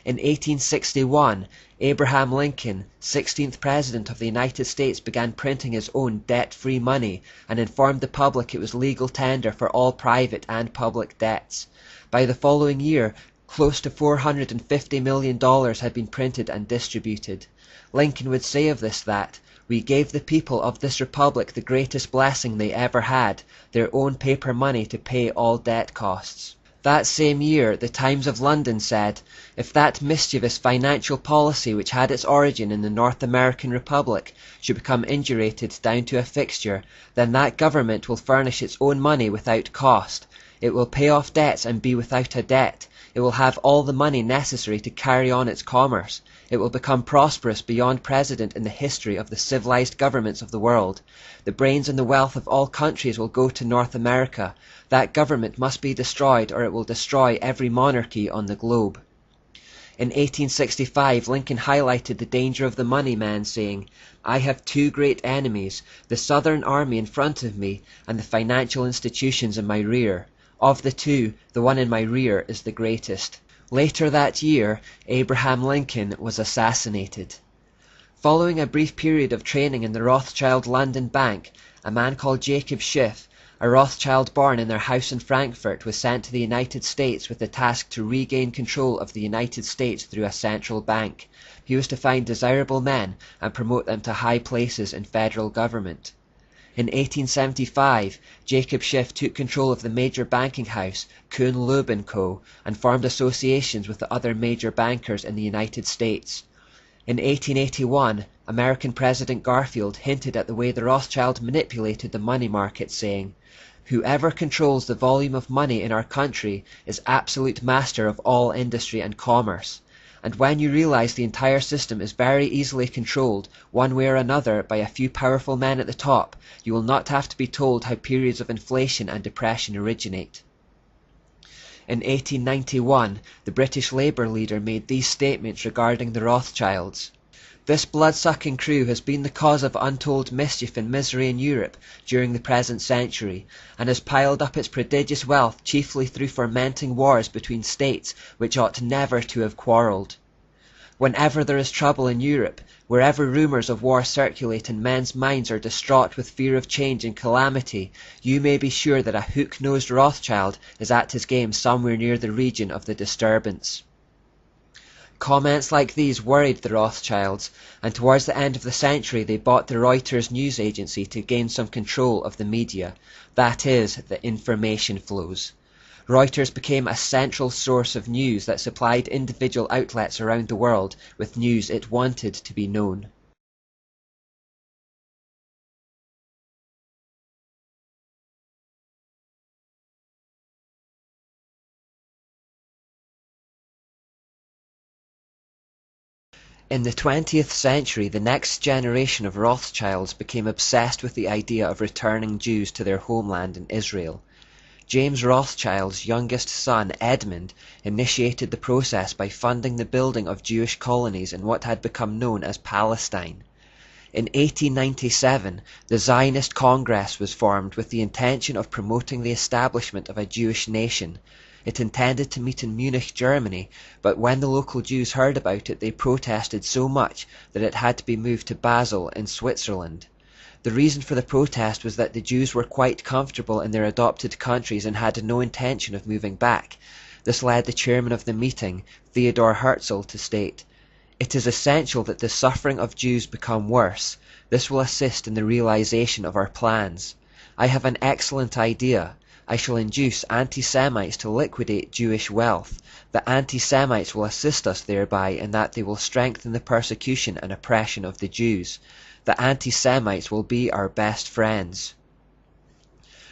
In 1861, Abraham Lincoln, 16th President of the United States, began printing his own debt-free money and informed the public it was legal tender for all private and public debts. By the following year, close to $450 million had been printed and distributed. Lincoln would say of this that, "We gave the people of this republic the greatest blessing they ever had, their own paper money to pay all debt costs." That same year, the Times of London said, "If that mischievous financial policy which had its origin in the North American Republic should become indurated down to a fixture, then that government will furnish its own money without cost. It will pay off debts and be without a debt. It will have all the money necessary to carry on its commerce. It will become prosperous beyond precedent in the history of the civilized governments of the world. The brains and the wealth of all countries will go to North America. That government must be destroyed or it will destroy every monarchy on the globe." In 1865, Lincoln highlighted the danger of the money man, saying, "I have two great enemies, the Southern Army in front of me and the financial institutions in my rear. Of the two, the one in my rear is the greatest." Later that year, Abraham Lincoln was assassinated. Following a brief period of training in the Rothschild London Bank, a man called Jacob Schiff, a Rothschild born in their house in Frankfurt, was sent to the United States with the task to regain control of the United States through a central bank. He was to find desirable men and promote them to high places in federal government. In 1875, Jacob Schiff took control of the major banking house, Kuhn Loeb & Co., and formed associations with the other major bankers in the United States. In 1881, American President Garfield hinted at the way the Rothschild manipulated the money market, saying, "Whoever controls the volume of money in our country is absolute master of all industry and commerce. And when you realize the entire system is very easily controlled, one way or another, by a few powerful men at the top, you will not have to be told how periods of inflation and depression originate." In 1891, the British Labour leader made these statements regarding the Rothschilds. "This blood-sucking crew has been the cause of untold mischief and misery in Europe during the present century, and has piled up its prodigious wealth chiefly through fomenting wars between states which ought never to have quarrelled. Whenever there is trouble in Europe, wherever rumours of war circulate and men's minds are distraught with fear of change and calamity, you may be sure that a hook-nosed Rothschild is at his game somewhere near the region of the disturbance." Comments like these worried the Rothschilds, and towards the end of the century they bought the Reuters news agency to gain some control of the media, that is, the information flows. Reuters became a central source of news that supplied individual outlets around the world with news it wanted to be known. In the 20th century, the next generation of Rothschilds became obsessed with the idea of returning Jews to their homeland in Israel. James Rothschild's youngest son, Edmund, initiated the process by funding the building of Jewish colonies in what had become known as Palestine. In 1897, the Zionist Congress was formed with the intention of promoting the establishment of a Jewish nation. It intended to meet in Munich, Germany, but when the local Jews heard about it, they protested so much that it had to be moved to Basel in Switzerland. The reason for the protest was that the Jews were quite comfortable in their adopted countries and had no intention of moving back. This led the chairman of the meeting, Theodor Herzl, to state, "It is essential that the suffering of Jews become worse. This will assist in the realization of our plans. I have an excellent idea. I shall induce anti-Semites to liquidate Jewish wealth. The anti-Semites will assist us thereby in that they will strengthen the persecution and oppression of the Jews. The anti-Semites will be our best friends."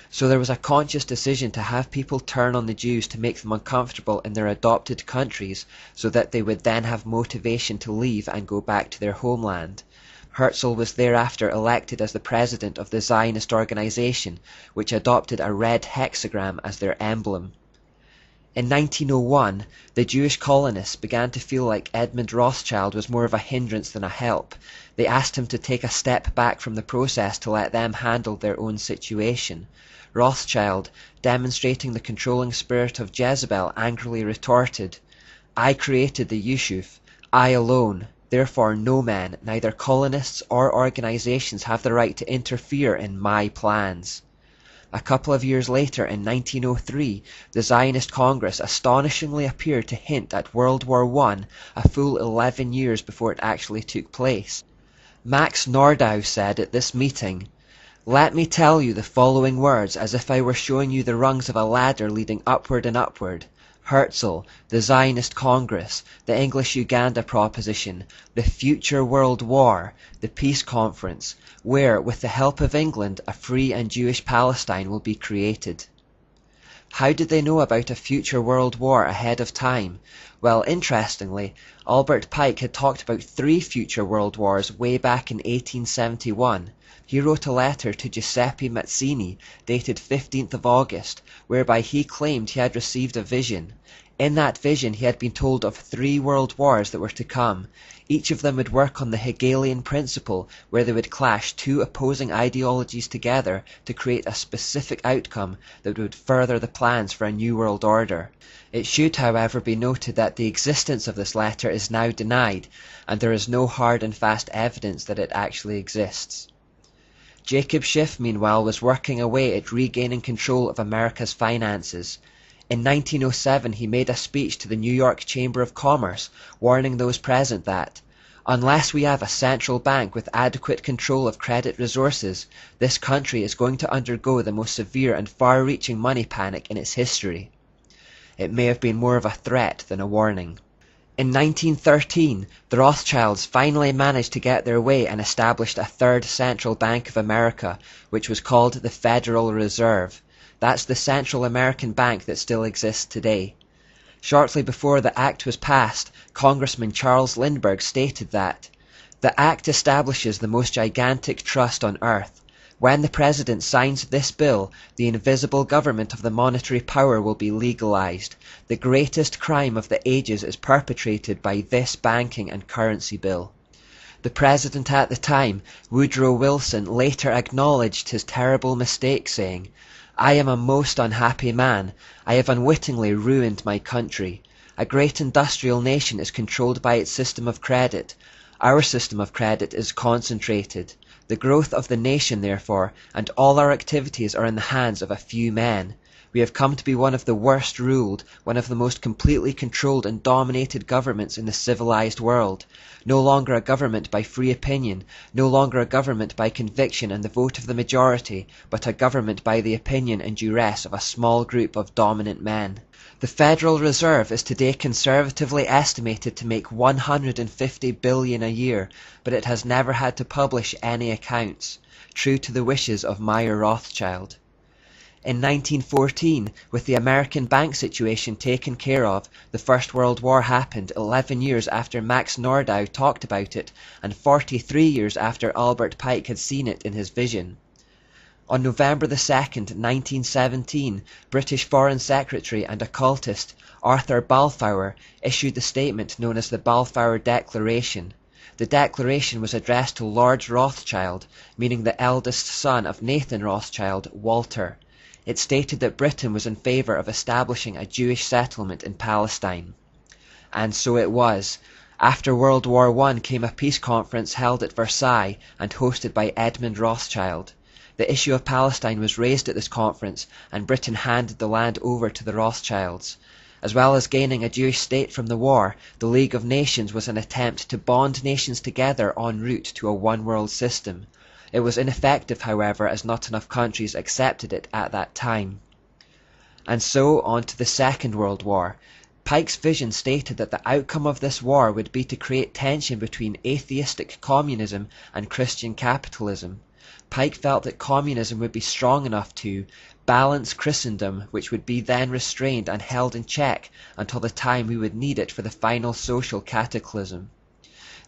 So there was a conscious decision to have people turn on the Jews to make them uncomfortable in their adopted countries so that they would then have motivation to leave and go back to their homeland. Herzl was thereafter elected as the president of the Zionist organization, which adopted a red hexagram as their emblem. In 1901, the Jewish colonists began to feel like Edmund Rothschild was more of a hindrance than a help. They asked him to take a step back from the process to let them handle their own situation. Rothschild, demonstrating the controlling spirit of Jezebel, angrily retorted, "I created the Yeshuf, I alone. Therefore no men, neither colonists or organizations, have the right to interfere in my plans." A couple of years later, in 1903, the Zionist Congress astonishingly appeared to hint at World War I a full 11 years before it actually took place. Max Nordau said at this meeting, "Let me tell you the following words as if I were showing you the rungs of a ladder leading upward and upward. Herzl, the Zionist Congress, the English-Uganda proposition, the future World War, the Peace Conference, where, with the help of England, a free and Jewish Palestine will be created." How did they know about a future world war ahead of time? Well, interestingly, Albert Pike had talked about 3 future world wars way back in 1871. He wrote a letter to Giuseppe Mazzini, dated 15th of August, whereby he claimed he had received a vision. In that vision he had been told of 3 world wars that were to come. Each of them would work on the Hegelian principle, where they would clash 2 opposing ideologies together to create a specific outcome that would further the plans for a new world order. It should, however, be noted that the existence of this letter is now denied, and there is no hard and fast evidence that it actually exists. Jacob Schiff, meanwhile, was working away at regaining control of America's finances. In 1907 he made a speech to the New York Chamber of Commerce, warning those present that, Unless we have a central bank with adequate control of credit resources, this country is going to undergo the most severe and far-reaching money panic in its history. It may have been more of a threat than a warning. In 1913, the Rothschilds finally managed to get their way and established a third central bank of America, which was called the Federal Reserve. That's the Central American bank that still exists today. Shortly before the act was passed, Congressman Charles Lindbergh stated that the act establishes the most gigantic trust on earth. When the President signs this bill, the invisible government of the monetary power will be legalized. The greatest crime of the ages is perpetrated by this banking and currency bill. The President at the time, Woodrow Wilson, later acknowledged his terrible mistake, saying, "I am a most unhappy man. I have unwittingly ruined my country. A great industrial nation is controlled by its system of credit. Our system of credit is concentrated. The growth of the nation, therefore, and all our activities are in the hands of a few men. We have come to be one of the worst ruled, one of the most completely controlled and dominated governments in the civilized world. No longer a government by free opinion, no longer a government by conviction and the vote of the majority, but a government by the opinion and duress of a small group of dominant men. The Federal Reserve is today conservatively estimated to make $150 billion a year, but it has never had to publish any accounts, true to the wishes of Meyer Rothschild. In 1914, with the American bank situation taken care of, the First World War happened 11 years after Max Nordau talked about it, and 43 years after Albert Pike had seen it in his vision. On November 2nd, 1917, British Foreign Secretary and occultist Arthur Balfour issued the statement known as the Balfour Declaration. The declaration was addressed to Lord Rothschild, meaning the eldest son of Nathan Rothschild, Walter. It stated that Britain was in favour of establishing a Jewish settlement in Palestine. And so it was. After World War I came a peace conference held at Versailles and hosted by Edmund Rothschild. The issue of Palestine was raised at this conference, and Britain handed the land over to the Rothschilds. As well as gaining a Jewish state from the war, the League of Nations was an attempt to bond nations together en route to a one-world system. It was ineffective, however, as not enough countries accepted it at that time. And so on to the Second World War. Pike's vision stated that the outcome of this war would be to create tension between atheistic communism and Christian capitalism. Pike felt that communism would be strong enough to balance Christendom, which would be then restrained and held in check until the time we would need it for the final social cataclysm.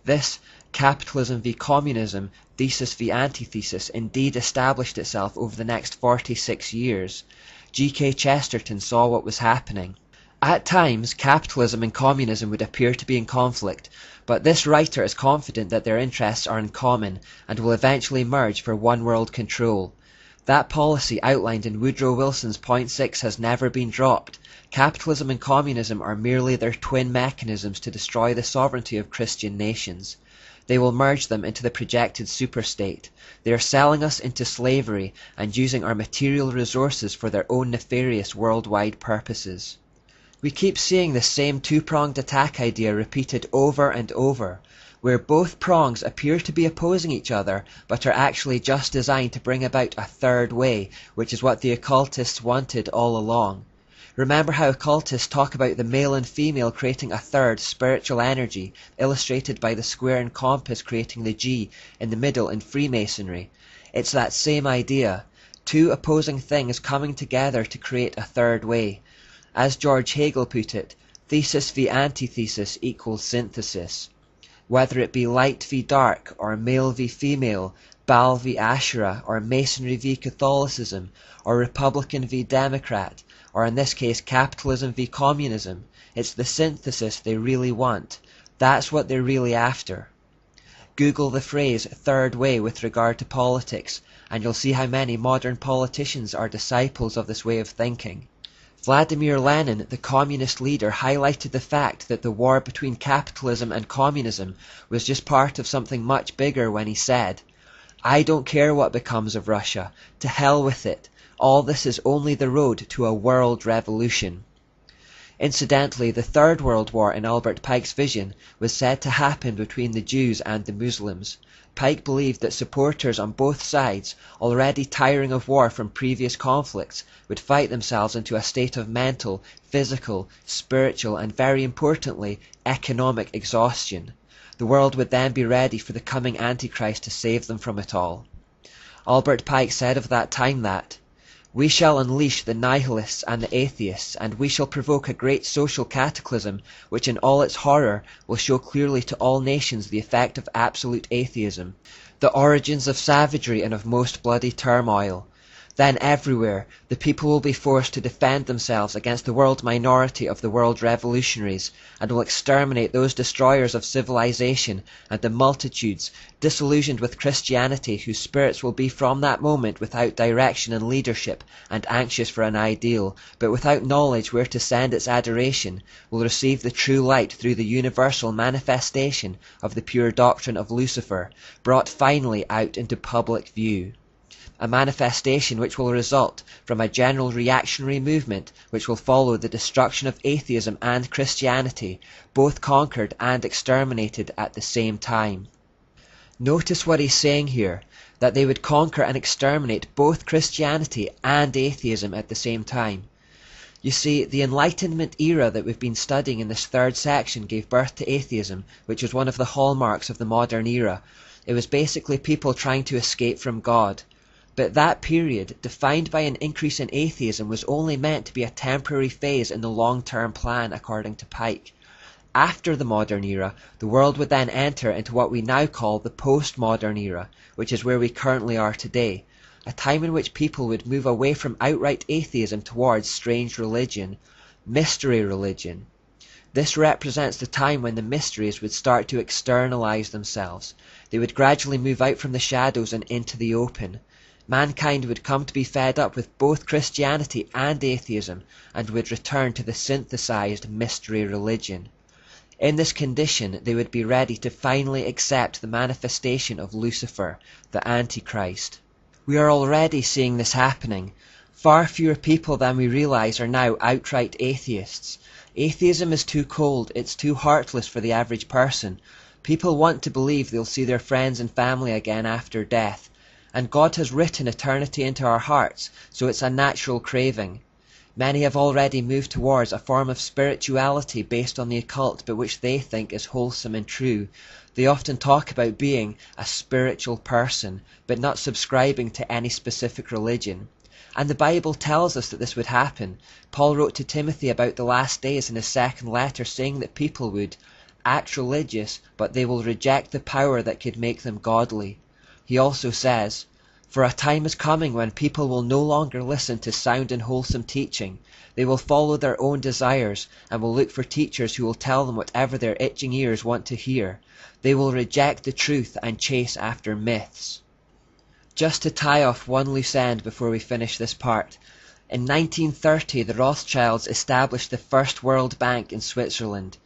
This capitalism v communism, thesis v antithesis, indeed established itself over the next 46 years. G.K. Chesterton saw what was happening. At times, capitalism and communism would appear to be in conflict, but this writer is confident that their interests are in common and will eventually merge for one-world control. That policy outlined in Woodrow Wilson's Point 6 has never been dropped. Capitalism and communism are merely their twin mechanisms to destroy the sovereignty of Christian nations. They will merge them into the projected superstate. They are selling us into slavery and using our material resources for their own nefarious worldwide purposes. We keep seeing the same two-pronged attack idea repeated over and over, where both prongs appear to be opposing each other, but are actually just designed to bring about a third way, which is what the occultists wanted all along. Remember how occultists talk about the male and female creating a third spiritual energy, illustrated by the square and compass creating the G in the middle in Freemasonry? It's that same idea, two opposing things coming together to create a third way. As George Hegel put it, thesis v antithesis equals synthesis. Whether it be light v dark, or male v female, Baal v Asherah, or Masonry v Catholicism, or Republican v Democrat, or in this case capitalism v communism, it's the synthesis they really want. That's what they're really after. Google the phrase third way with regard to politics, and you'll see how many modern politicians are disciples of this way of thinking. Vladimir Lenin, the communist leader, highlighted the fact that the war between capitalism and communism was just part of something much bigger when he said, "I don't care what becomes of Russia. To hell with it. All this is only the road to a world revolution." Incidentally, the Third World War in Albert Pike's vision was said to happen between the Jews and the Muslims. Pike believed that supporters on both sides, already tiring of war from previous conflicts, would fight themselves into a state of mental, physical, spiritual, and very importantly, economic exhaustion. The world would then be ready for the coming Antichrist to save them from it all. Albert Pike said of that time that, "We shall unleash the nihilists and the atheists, and we shall provoke a great social cataclysm which in all its horror will show clearly to all nations the effect of absolute atheism, the origins of savagery and of most bloody turmoil. Then everywhere the people will be forced to defend themselves against the world minority of the world revolutionaries, and will exterminate those destroyers of civilization and the multitudes, disillusioned with Christianity, whose spirits will be from that moment without direction and leadership, and anxious for an ideal, but without knowledge where to send its adoration, will receive the true light through the universal manifestation of the pure doctrine of Lucifer, brought finally out into public view. A manifestation which will result from a general reactionary movement which will follow the destruction of atheism and Christianity, both conquered and exterminated at the same time." Notice what he's saying here, that they would conquer and exterminate both Christianity and atheism at the same time. You see, the Enlightenment era that we've been studying in this third section gave birth to atheism, which was one of the hallmarks of the modern era. It was basically people trying to escape from God. But that period, defined by an increase in atheism, was only meant to be a temporary phase in the long-term plan, according to Pike. After the modern era, the world would then enter into what we now call the postmodern era, which is where we currently are today, a time in which people would move away from outright atheism towards strange religion, mystery religion. This represents the time when the mysteries would start to externalize themselves. They would gradually move out from the shadows and into the open. Mankind would come to be fed up with both Christianity and atheism, and would return to the synthesized mystery religion. In this condition, they would be ready to finally accept the manifestation of Lucifer, the Antichrist. We are already seeing this happening. Far fewer people than we realize are now outright atheists. Atheism is too cold, it's too heartless for the average person. People want to believe they'll see their friends and family again after death. And God has written eternity into our hearts, so it's a natural craving. Many have already moved towards a form of spirituality based on the occult, but which they think is wholesome and true. They often talk about being a spiritual person, but not subscribing to any specific religion. And the Bible tells us that this would happen. Paul wrote to Timothy about the last days in his second letter, saying that people would act religious, but they will reject the power that could make them godly. He also says, "For a time is coming when people will no longer listen to sound and wholesome teaching. They will follow their own desires and will look for teachers who will tell them whatever their itching ears want to hear. They will reject the truth and chase after myths." Just to tie off one loose end before we finish this part, in 1930 the Rothschilds established the first World Bank in Switzerland.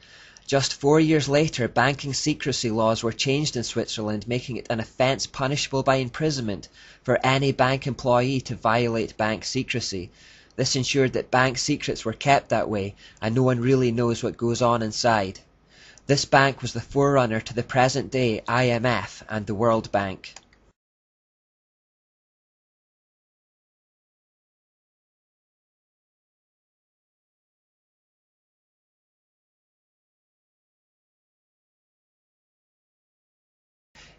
Just 4 years later, banking secrecy laws were changed in Switzerland, making it an offence punishable by imprisonment for any bank employee to violate bank secrecy. This ensured that bank secrets were kept that way, and no one really knows what goes on inside. This bank was the forerunner to the present-day IMF and the World Bank.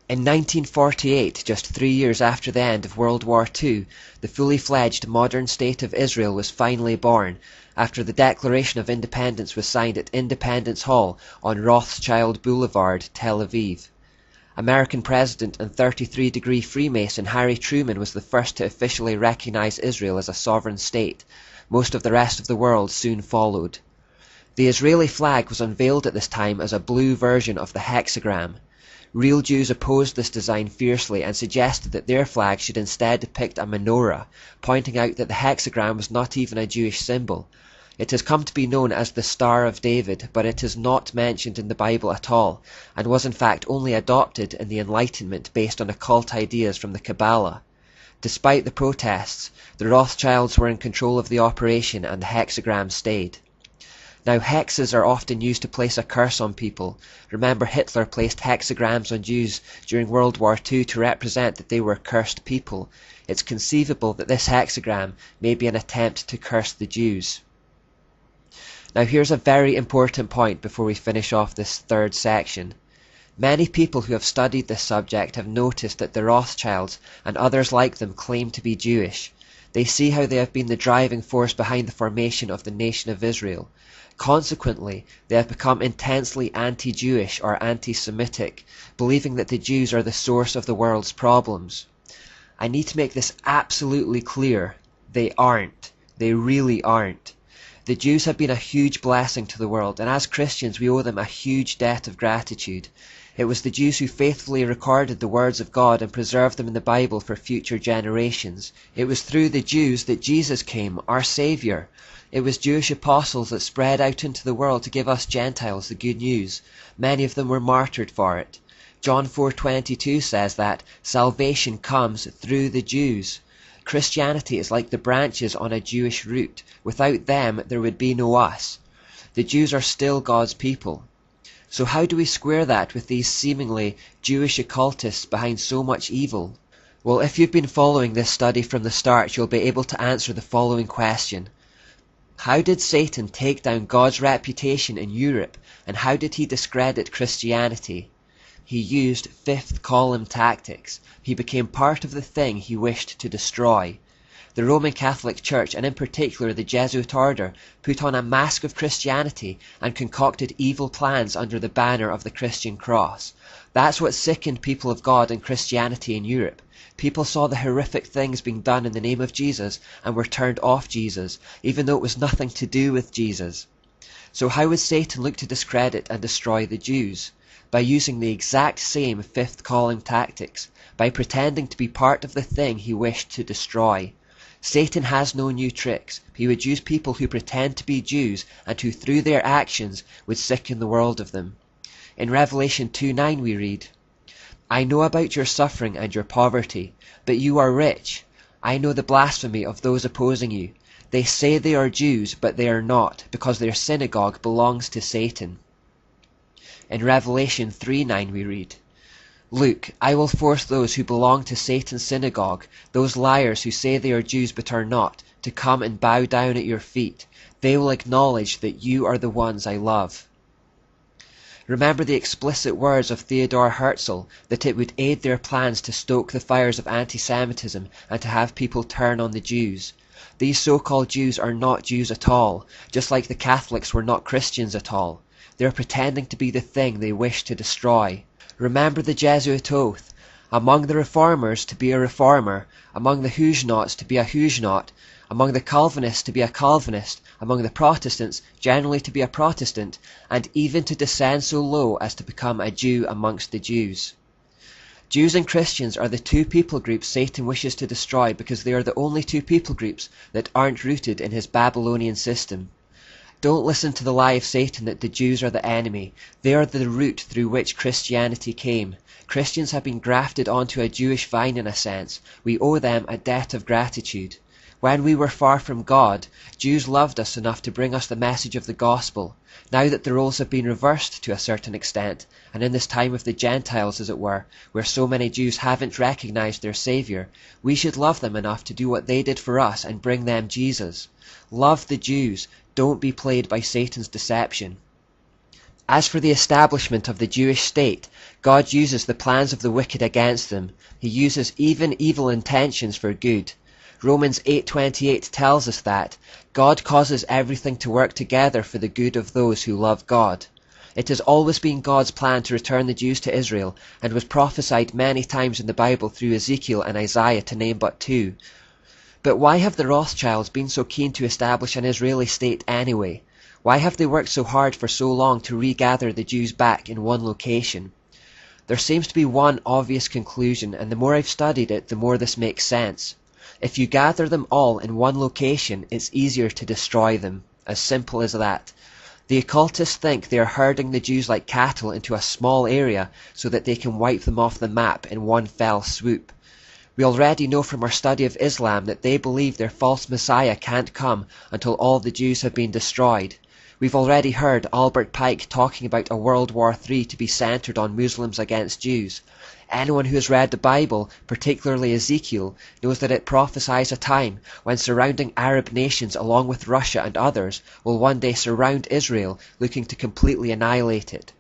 In 1948, just 3 years after the end of World War II, the fully fledged modern state of Israel was finally born, after the Declaration of Independence was signed at Independence Hall on Rothschild Boulevard, Tel Aviv. American President and 33-degree Freemason Harry Truman was the first to officially recognize Israel as a sovereign state. Most of the rest of the world soon followed. The Israeli flag was unveiled at this time as a blue version of the hexagram. Real Jews opposed this design fiercely and suggested that their flag should instead depict a menorah, pointing out that the hexagram was not even a Jewish symbol. It has come to be known as the Star of David, but it is not mentioned in the Bible at all, and was in fact only adopted in the Enlightenment based on occult ideas from the Kabbalah. Despite the protests, the Rothschilds were in control of the operation and the hexagram stayed. Now hexes are often used to place a curse on people. Remember, Hitler placed hexagrams on Jews during World War II to represent that they were cursed people. It's conceivable that this hexagram may be an attempt to curse the Jews. Now here's a very important point before we finish off this third section. Many people who have studied this subject have noticed that the Rothschilds and others like them claim to be Jewish. They see how they have been the driving force behind the formation of the nation of Israel. Consequently, they have become intensely anti-Jewish or anti-Semitic, believing that the Jews are the source of the world's problems. I need to make this absolutely clear. They aren't. They really aren't. The Jews have been a huge blessing to the world, and as Christians we owe them a huge debt of gratitude. It was the Jews who faithfully recorded the words of God and preserved them in the Bible for future generations. It was through the Jews that Jesus came, our Saviour. It was Jewish apostles that spread out into the world to give us Gentiles the good news. Many of them were martyred for it. John 4:22 says that salvation comes through the Jews. Christianity is like the branches on a Jewish root. Without them, there would be no us. The Jews are still God's people. So how do we square that with these seemingly Jewish occultists behind so much evil? Well, if you've been following this study from the start, you'll be able to answer the following question. How did Satan take down God's reputation in Europe, and how did he discredit Christianity? He used fifth column tactics. He became part of the thing he wished to destroy. The Roman Catholic Church, and in particular the Jesuit order, put on a mask of Christianity and concocted evil plans under the banner of the Christian cross. That's what sickened people of God and Christianity in Europe. People saw the horrific things being done in the name of Jesus and were turned off Jesus, even though it was nothing to do with Jesus. So how would Satan look to discredit and destroy the Jews? By using the exact same fifth column tactics, by pretending to be part of the thing he wished to destroy. Satan has no new tricks. He would use people who pretend to be Jews and who through their actions would sicken the world of them. In Revelation 2:9 we read, I know about your suffering and your poverty, but you are rich. I know the blasphemy of those opposing you. They say they are Jews, but they are not, because their synagogue belongs to Satan. In Revelation 3:9 we read, Look, I will force those who belong to Satan's synagogue, those liars who say they are Jews but are not, to come and bow down at your feet. They will acknowledge that you are the ones I love. Remember the explicit words of Theodor Herzl that it would aid their plans to stoke the fires of anti-Semitism and to have people turn on the Jews. These so-called Jews are not Jews at all, just like the Catholics were not Christians at all. They are pretending to be the thing they wish to destroy. Remember the Jesuit oath. Among the Reformers to be a Reformer, among the Huguenots to be a Huguenot, among the Calvinists to be a Calvinist, among the Protestants generally to be a Protestant, and even to descend so low as to become a Jew amongst the Jews. Jews and Christians are the two people groups Satan wishes to destroy because they are the only two people groups that aren't rooted in his Babylonian system. Don't listen to the lie of Satan that the Jews are the enemy. They are the root through which Christianity came. Christians have been grafted onto a Jewish vine in a sense. We owe them a debt of gratitude. When we were far from God, Jews loved us enough to bring us the message of the gospel. Now that the roles have been reversed to a certain extent, and in this time of the Gentiles as it were, where so many Jews haven't recognized their Saviour, we should love them enough to do what they did for us and bring them Jesus. Love the Jews. Don't be played by Satan's deception. As for the establishment of the Jewish state, God uses the plans of the wicked against them. He uses even evil intentions for good. Romans 8:28 tells us that God causes everything to work together for the good of those who love God. It has always been God's plan to return the Jews to Israel, and was prophesied many times in the Bible through Ezekiel and Isaiah, to name but two. But why have the Rothschilds been so keen to establish an Israeli state anyway? Why have they worked so hard for so long to regather the Jews back in one location? There seems to be one obvious conclusion, and the more I've studied it, the more this makes sense. If you gather them all in one location, it's easier to destroy them. As simple as that. The occultists think they are herding the Jews like cattle into a small area so that they can wipe them off the map in one fell swoop. We already know from our study of Islam that they believe their false Messiah can't come until all the Jews have been destroyed. We've already heard Albert Pike talking about a World War III to be centered on Muslims against Jews. Anyone who has read the Bible, particularly Ezekiel, knows that it prophesies a time when surrounding Arab nations along with Russia and others will one day surround Israel, looking to completely annihilate it.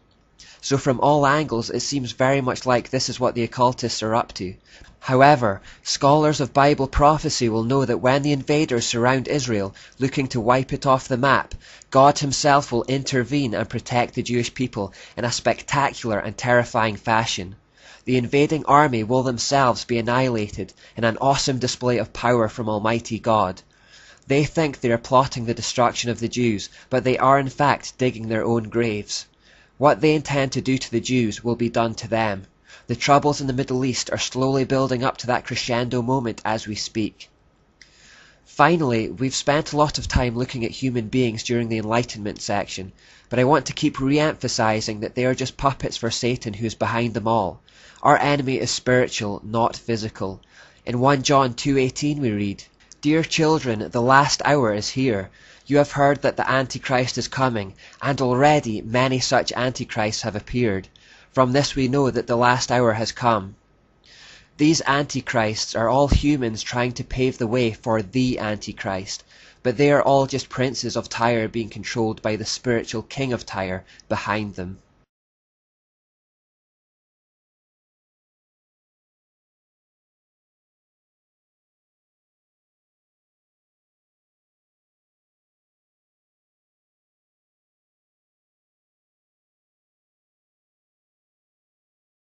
So from all angles it seems very much like this is what the occultists are up to. However, scholars of Bible prophecy will know that when the invaders surround Israel, looking to wipe it off the map, God himself will intervene and protect the Jewish people in a spectacular and terrifying fashion. The invading army will themselves be annihilated in an awesome display of power from Almighty God. They think they are plotting the destruction of the Jews, but they are in fact digging their own graves. What they intend to do to the Jews will be done to them. The troubles in the Middle East are slowly building up to that crescendo moment as we speak. Finally, we've spent a lot of time looking at human beings during the Enlightenment section, but I want to keep re-emphasizing that they are just puppets for Satan who is behind them all. Our enemy is spiritual, not physical. In 1 John 2:18 we read, "Dear children, the last hour is here. You have heard that the Antichrist is coming, and already many such Antichrists have appeared. From this we know that the last hour has come." These Antichrists are all humans trying to pave the way for the Antichrist, but they are all just princes of Tyre being controlled by the spiritual king of Tyre behind them.